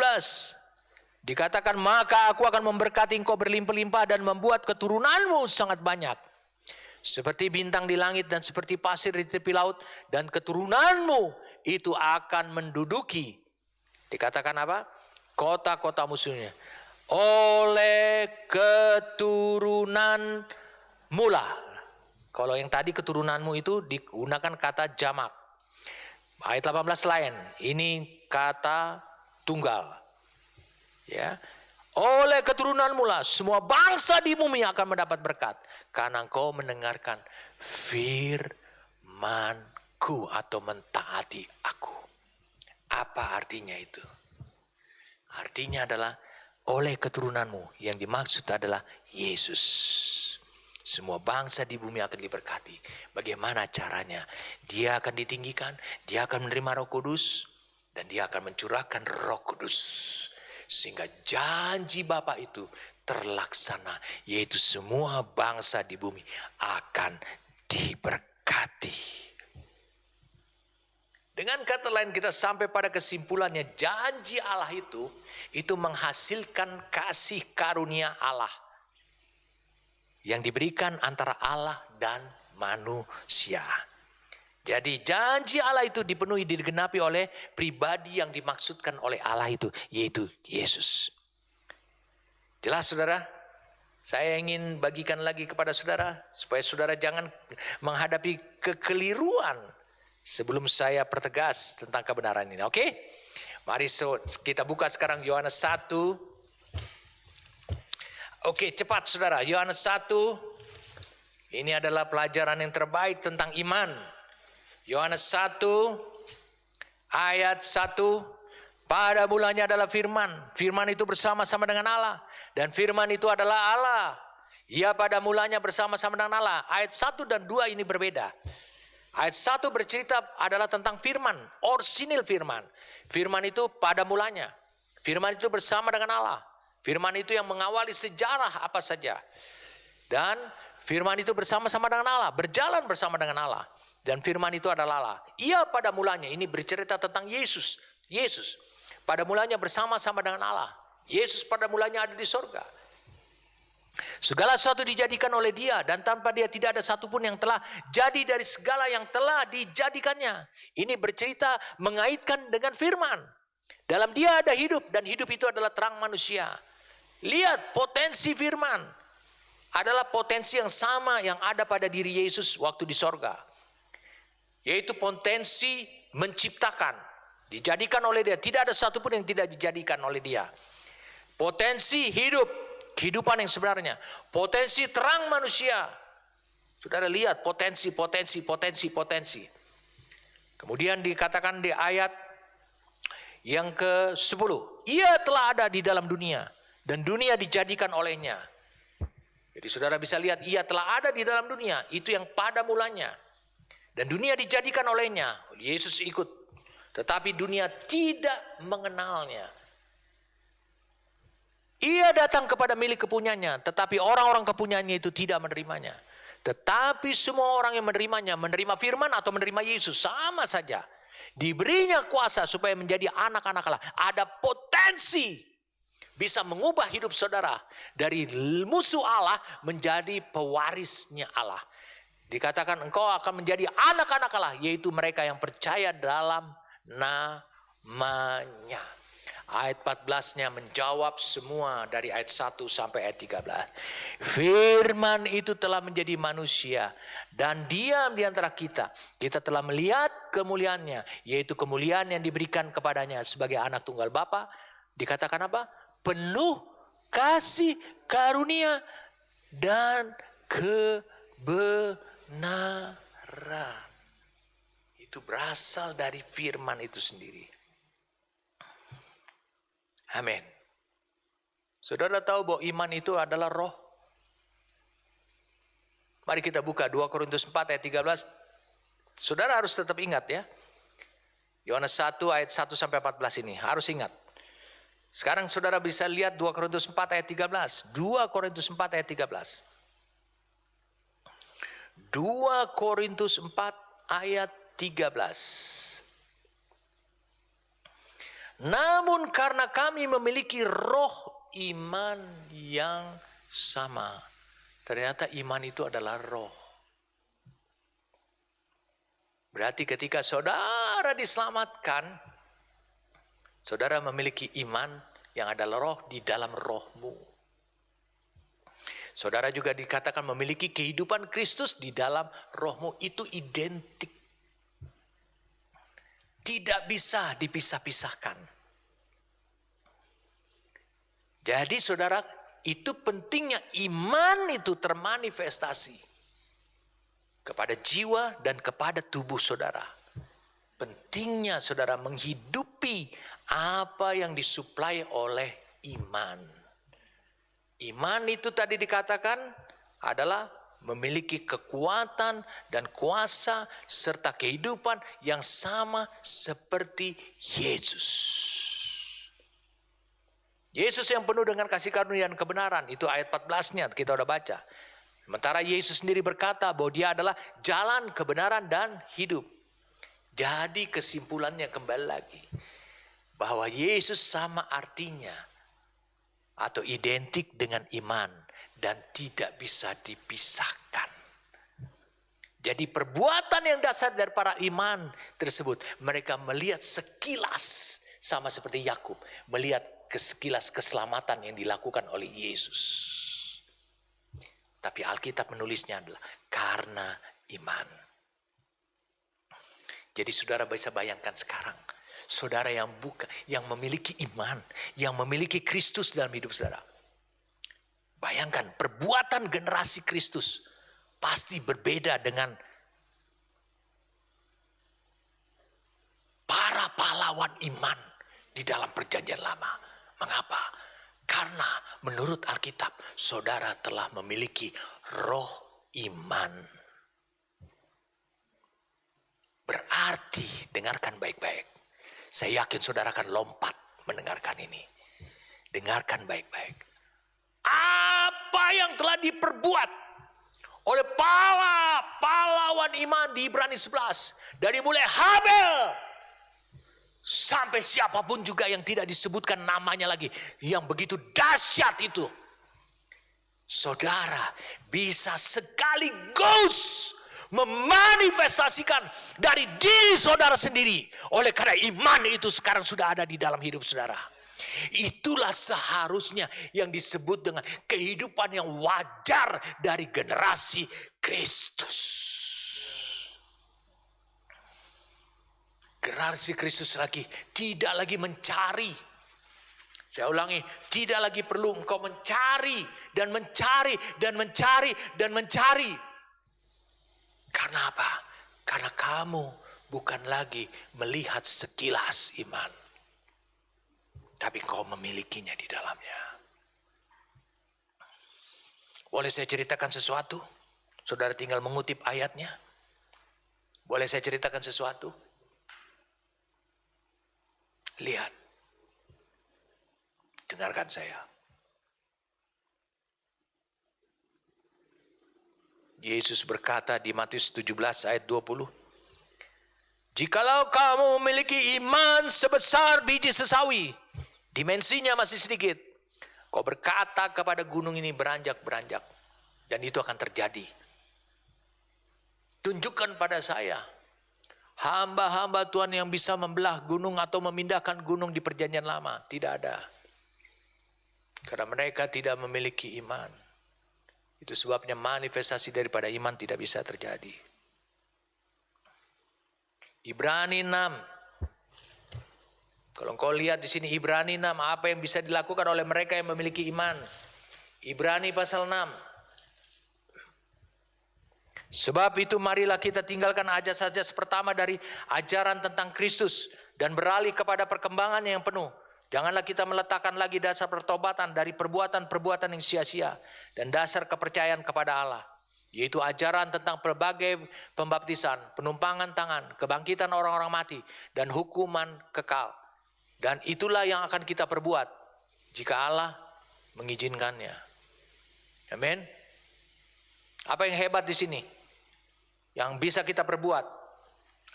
Dikatakan, maka aku akan memberkati engkau berlimpah-limpah dan membuat keturunanmu sangat banyak. Seperti bintang di langit dan seperti pasir di tepi laut. Dan keturunanmu itu akan menduduki. Dikatakan apa? Kota-kota musuhnya. Oleh keturunan mula. Kalau yang tadi keturunanmu itu digunakan kata jamak. Ayat 18 lain. Ini kata tunggal. Ya. Oleh keturunan mula semua bangsa di bumi akan mendapat berkat. Karena engkau mendengarkan firman-Ku atau mentaati aku. Apa artinya itu? Artinya adalah oleh keturunanmu, yang dimaksud adalah Yesus. Semua bangsa di bumi akan diberkati. Bagaimana caranya? Dia akan ditinggikan, dia akan menerima Roh Kudus, dan dia akan mencurahkan Roh Kudus. Sehingga janji Bapa itu terlaksana, yaitu semua bangsa di bumi akan diberkati. Dengan kata lain kita sampai pada kesimpulannya, janji Allah itu menghasilkan kasih karunia Allah yang diberikan antara Allah dan manusia. Jadi janji Allah itu dipenuhi, digenapi oleh pribadi yang dimaksudkan oleh Allah itu, yaitu Yesus. Jelas saudara? Saya ingin bagikan lagi kepada saudara supaya saudara jangan menghadapi kekeliruan sebelum saya pertegas tentang kebenaran ini. Oke? Mari kita buka sekarang Yohanes 1. Oke, cepat saudara. Yohanes 1. Ini adalah pelajaran yang terbaik tentang iman. Yohanes 1 ayat 1. Pada mulanya adalah firman. Firman itu bersama-sama dengan Allah. Dan firman itu adalah Allah. Ia pada mulanya bersama-sama dengan Allah. Ayat 1 dan 2 ini berbeda. Ayat 1 bercerita adalah tentang firman, orsinil firman. Firman itu pada mulanya. Firman itu bersama dengan Allah. Firman itu yang mengawali sejarah apa saja. Dan firman itu bersama-sama dengan Allah, berjalan bersama dengan Allah. Dan firman itu adalah Allah. Ia pada mulanya, ini bercerita tentang Yesus. Yesus pada mulanya bersama-sama dengan Allah. Yesus pada mulanya ada di sorga. Segala sesuatu dijadikan oleh dia, dan tanpa dia tidak ada satupun yang telah jadi dari segala yang telah dijadikannya. Ini bercerita mengaitkan dengan firman. Dalam dia ada hidup, dan hidup itu adalah terang manusia. Lihat potensi firman adalah potensi yang sama yang ada pada diri Yesus waktu di sorga. Yaitu potensi menciptakan, dijadikan oleh dia. Tidak ada satupun yang tidak dijadikan oleh dia. Potensi hidup, kehidupan yang sebenarnya. Potensi terang manusia. Saudara lihat potensi. Kemudian dikatakan di ayat yang ke-10. Ia telah ada di dalam dunia. Dan dunia dijadikan olehnya. Jadi saudara bisa lihat ia telah ada di dalam dunia. Itu yang pada mulanya. Dan dunia dijadikan olehnya. Yesus ikut. Tetapi dunia tidak mengenalnya. Ia datang kepada milik kepunyanya, tetapi orang-orang kepunyanya itu tidak menerimanya. Tetapi semua orang yang menerimanya, menerima firman atau menerima Yesus, sama saja. Diberinya kuasa supaya menjadi anak-anak Allah. Ada potensi bisa mengubah hidup saudara dari musuh Allah menjadi pewarisnya Allah. Dikatakan engkau akan menjadi anak-anak Allah, yaitu mereka yang percaya dalam namanya. Ayat 14-nya menjawab semua dari ayat 1 sampai ayat 13. Firman itu telah menjadi manusia dan diam di antara kita. Kita telah melihat kemuliaannya, yaitu kemuliaan yang diberikan kepadanya sebagai anak tunggal Bapa. Dikatakan apa? Penuh kasih karunia dan kebenaran. Itu berasal dari firman itu sendiri. Amin. Saudara tahu bahwa iman itu adalah roh. Mari kita buka 2 Korintus 4 ayat 13. Saudara harus tetap ingat ya. Yohanes 1 ayat 1 sampai 14 ini harus ingat. Sekarang saudara bisa lihat 2 Korintus 4 ayat 13. 2 Korintus 4 ayat 13. 2 Korintus 4 ayat 13. Namun karena kami memiliki roh iman yang sama. Ternyata iman itu adalah roh. Berarti ketika saudara diselamatkan, saudara memiliki iman yang adalah roh di dalam rohmu. Saudara juga dikatakan memiliki kehidupan Kristus di dalam rohmu. Itu identik. Tidak bisa dipisah-pisahkan. Jadi saudara, itu pentingnya iman itu termanifestasi kepada jiwa dan kepada tubuh saudara. Pentingnya saudara menghidupi apa yang disuplai oleh iman. Iman itu tadi dikatakan adalah memiliki kekuatan dan kuasa serta kehidupan yang sama seperti Yesus. Yesus yang penuh dengan kasih karunia dan kebenaran, itu ayat 14-nya kita udah baca. Sementara Yesus sendiri berkata bahwa dia adalah jalan, kebenaran dan hidup. Jadi kesimpulannya kembali lagi bahwa Yesus sama artinya atau identik dengan iman dan tidak bisa dipisahkan. Jadi perbuatan yang dasar dari para iman tersebut, mereka melihat sekilas sama seperti Yakub, melihat sekilas keselamatan yang dilakukan oleh Yesus. Tapi Alkitab menulisnya adalah karena iman. Jadi saudara bisa bayangkan sekarang, saudara yang memiliki iman, yang memiliki Kristus dalam hidup saudara. Bayangkan perbuatan generasi Kristus pasti berbeda dengan para pahlawan iman di dalam perjanjian lama. Mengapa? Karena menurut Alkitab saudara telah memiliki roh iman. Berarti dengarkan baik-baik. Saya yakin saudara akan lompat mendengarkan ini. Dengarkan baik-baik. Apa yang telah diperbuat oleh pahlawan iman di Ibrani 11. Dari mulai Habel sampai siapapun juga yang tidak disebutkan namanya lagi. Yang begitu dahsyat itu. Saudara bisa sekaligus memanifestasikan dari diri saudara sendiri. Oleh karena iman itu sekarang sudah ada di dalam hidup saudara. Itulah seharusnya yang disebut dengan kehidupan yang wajar dari generasi Kristus. Generasi Kristus tidak lagi mencari. Saya ulangi, tidak lagi perlu engkau mencari dan mencari dan mencari dan mencari. Karena apa? Karena kamu bukan lagi melihat sekilas iman. Tapi kau memilikinya di dalamnya. Boleh saya ceritakan sesuatu? Saudara tinggal mengutip ayatnya. Boleh saya ceritakan sesuatu? Lihat. Dengarkan saya. Yesus berkata di Matius 17 ayat 20. Jikalau kamu memiliki iman sebesar biji sesawi, dimensinya masih sedikit, kau berkata kepada gunung ini beranjak-beranjak, dan itu akan terjadi. Tunjukkan pada saya hamba-hamba Tuhan yang bisa membelah gunung atau memindahkan gunung di perjanjian lama. Tidak ada. Karena mereka tidak memiliki iman. Itu sebabnya manifestasi daripada iman tidak bisa terjadi. Ibrani 6. Kalau engkau lihat di sini Ibrani 6, apa yang bisa dilakukan oleh mereka yang memiliki iman. Ibrani pasal 6. Sebab itu marilah kita tinggalkan ajas-ajas pertama dari ajaran tentang Kristus dan beralih kepada perkembangan yang penuh. Janganlah kita meletakkan lagi dasar pertobatan dari perbuatan-perbuatan yang sia-sia dan dasar kepercayaan kepada Allah, yaitu ajaran tentang berbagai pembaptisan, penumpangan tangan, kebangkitan orang-orang mati, dan hukuman kekal. Dan itulah yang akan kita perbuat jika Allah mengizinkannya. Amin. Apa yang hebat di sini? Yang bisa kita perbuat.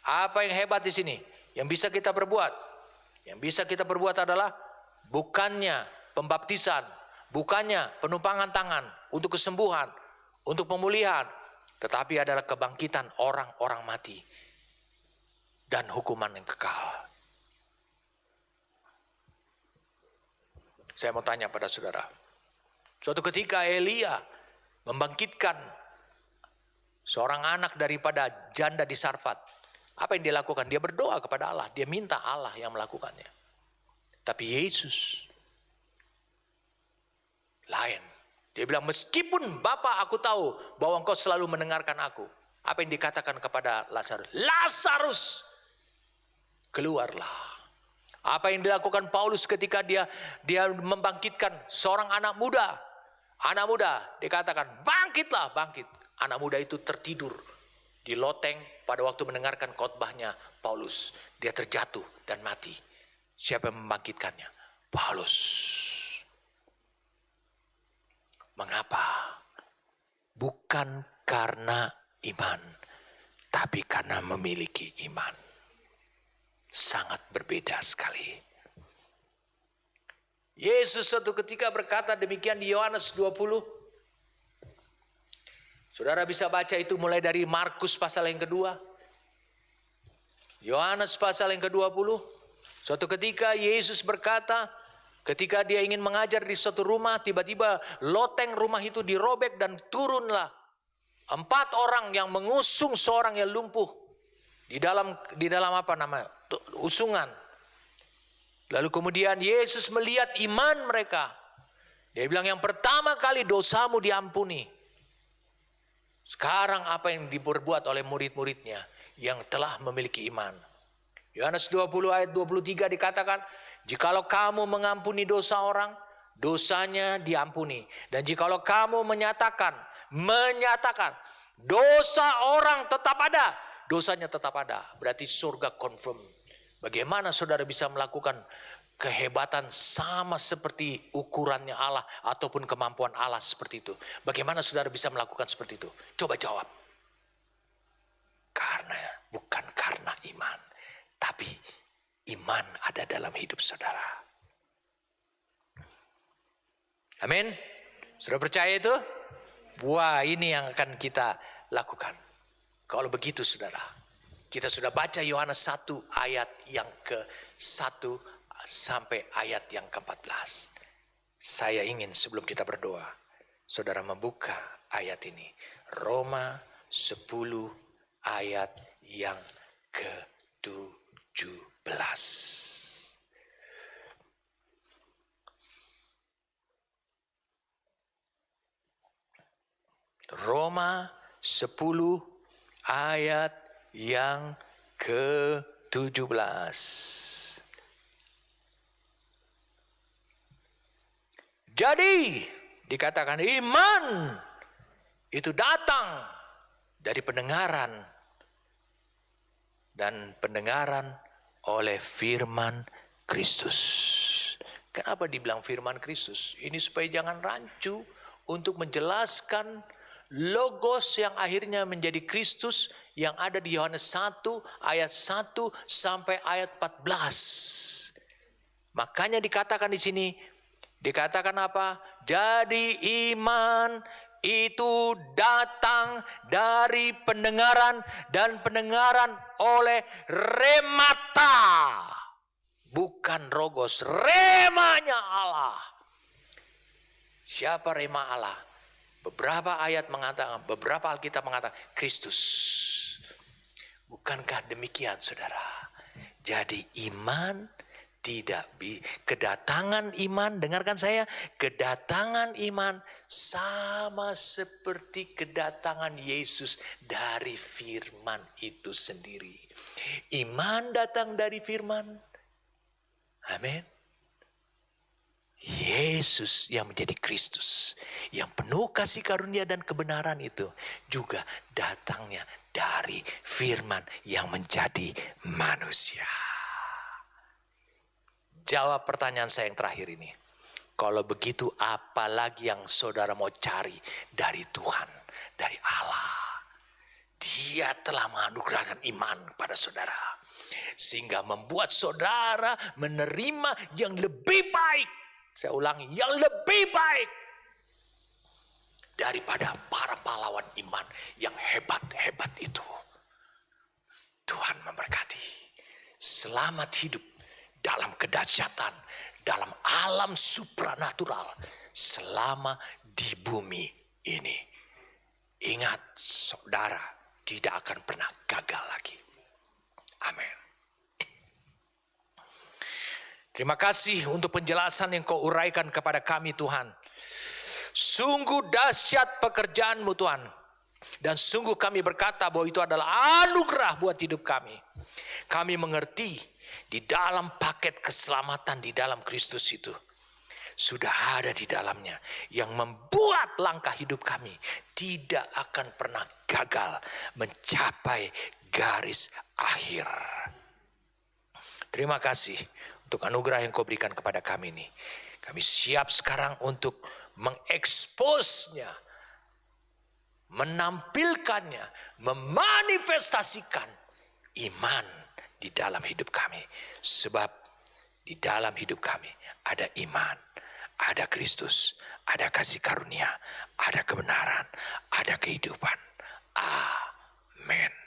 Apa yang hebat di sini? Yang bisa kita perbuat. Yang bisa kita perbuat adalah bukannya pembaptisan, bukannya penumpangan tangan untuk kesembuhan, untuk pemulihan, tetapi adalah kebangkitan orang-orang mati dan hukuman yang kekal. Saya mau tanya pada saudara. Suatu ketika Elia membangkitkan seorang anak daripada janda di Sarfat. Apa yang dia lakukan? Dia berdoa kepada Allah. Dia minta Allah yang melakukannya. Tapi Yesus lain. Dia bilang, meskipun Bapa aku tahu bahwa engkau selalu mendengarkan aku. Apa yang dikatakan kepada Lazarus? Lazarus, keluarlah. Apa yang dilakukan Paulus ketika dia membangkitkan seorang anak muda. Anak muda dikatakan, bangkitlah, bangkit. Anak muda itu tertidur di loteng pada waktu mendengarkan khotbahnya Paulus. Dia terjatuh dan mati. Siapa yang membangkitkannya? Paulus. Mengapa? Bukan karena iman, tapi karena memiliki iman. Sangat berbeda sekali. Yesus suatu ketika berkata demikian di Yohanes 20. Saudara bisa baca itu mulai dari Markus pasal yang kedua. Yohanes pasal yang ke-20. Suatu ketika Yesus berkata, ketika dia ingin mengajar di suatu rumah, tiba-tiba loteng rumah itu dirobek dan turunlah 4 orang yang mengusung seorang yang lumpuh di dalam apa namanya? Usungan. Lalu kemudian Yesus melihat iman mereka. Dia bilang, yang pertama kali dosamu diampuni. Sekarang apa yang diperbuat oleh murid-muridnya yang telah memiliki iman. Yohanes 20 ayat 23 dikatakan, jikalau kamu mengampuni dosa orang, dosanya diampuni. Dan jikalau kamu menyatakan, dosa orang tetap ada, dosanya tetap ada. Berarti surga confirm. Bagaimana saudara bisa melakukan kehebatan sama seperti ukurannya Allah ataupun kemampuan Allah seperti itu? Bagaimana saudara bisa melakukan seperti itu? Coba jawab. Bukan karena iman, tapi iman ada dalam hidup saudara. Amin. Sudah percaya itu? Wah, ini yang akan kita lakukan. Kalau begitu saudara, kita sudah baca Yohanes 1 ayat yang ke-1 sampai ayat yang ke-14. Saya ingin sebelum kita berdoa, saudara membuka ayat ini. Roma 10 ayat yang ke-17. Roma 10 ayat yang ke-17. Jadi dikatakan iman itu datang dari pendengaran dan pendengaran oleh firman Kristus. Kenapa dibilang firman Kristus? Ini supaya jangan rancu untuk menjelaskan Logos yang akhirnya menjadi Kristus yang ada di Yohanes 1 ayat 1 sampai ayat 14. Makanya dikatakan di sini, dikatakan apa? Jadi iman itu datang dari pendengaran dan pendengaran oleh remata. Bukan logos, remanya Allah. Siapa rema Allah? Beberapa ayat mengatakan, beberapa Alkitab mengatakan Kristus. Bukankah demikian, saudara? Jadi iman tidak kedatangan iman, dengarkan saya, kedatangan iman sama seperti kedatangan Yesus dari firman itu sendiri. Iman datang dari firman. Amin. Yesus yang menjadi Kristus, yang penuh kasih karunia dan kebenaran itu juga datangnya dari firman yang menjadi manusia. Jawab pertanyaan saya yang terakhir ini. Kalau begitu apalagi yang saudara mau cari dari Tuhan, dari Allah. Dia telah menganugerahkan iman kepada saudara. Sehingga membuat saudara menerima yang lebih baik. Saya ulangi, yang lebih baik daripada para pahlawan iman yang hebat-hebat itu. Tuhan memberkati. Selamat hidup dalam kedahsyatan, dalam alam supranatural selama di bumi ini. Ingat, saudara tidak akan pernah gagal lagi. Amin. Terima kasih untuk penjelasan yang kau uraikan kepada kami, Tuhan. Sungguh dahsyat pekerjaanmu, Tuhan. Dan sungguh kami berkata bahwa itu adalah anugerah buat hidup kami. Kami mengerti di dalam paket keselamatan di dalam Kristus itu sudah ada di dalamnya yang membuat langkah hidup kami tidak akan pernah gagal mencapai garis akhir. Terima kasih untuk anugerah yang kau berikan kepada kami ini. Kami siap sekarang untuk mengeksposnya, menampilkannya, memanifestasikan iman di dalam hidup kami. Sebab di dalam hidup kami ada iman, ada Kristus, ada kasih karunia, ada kebenaran, ada kehidupan. Amin.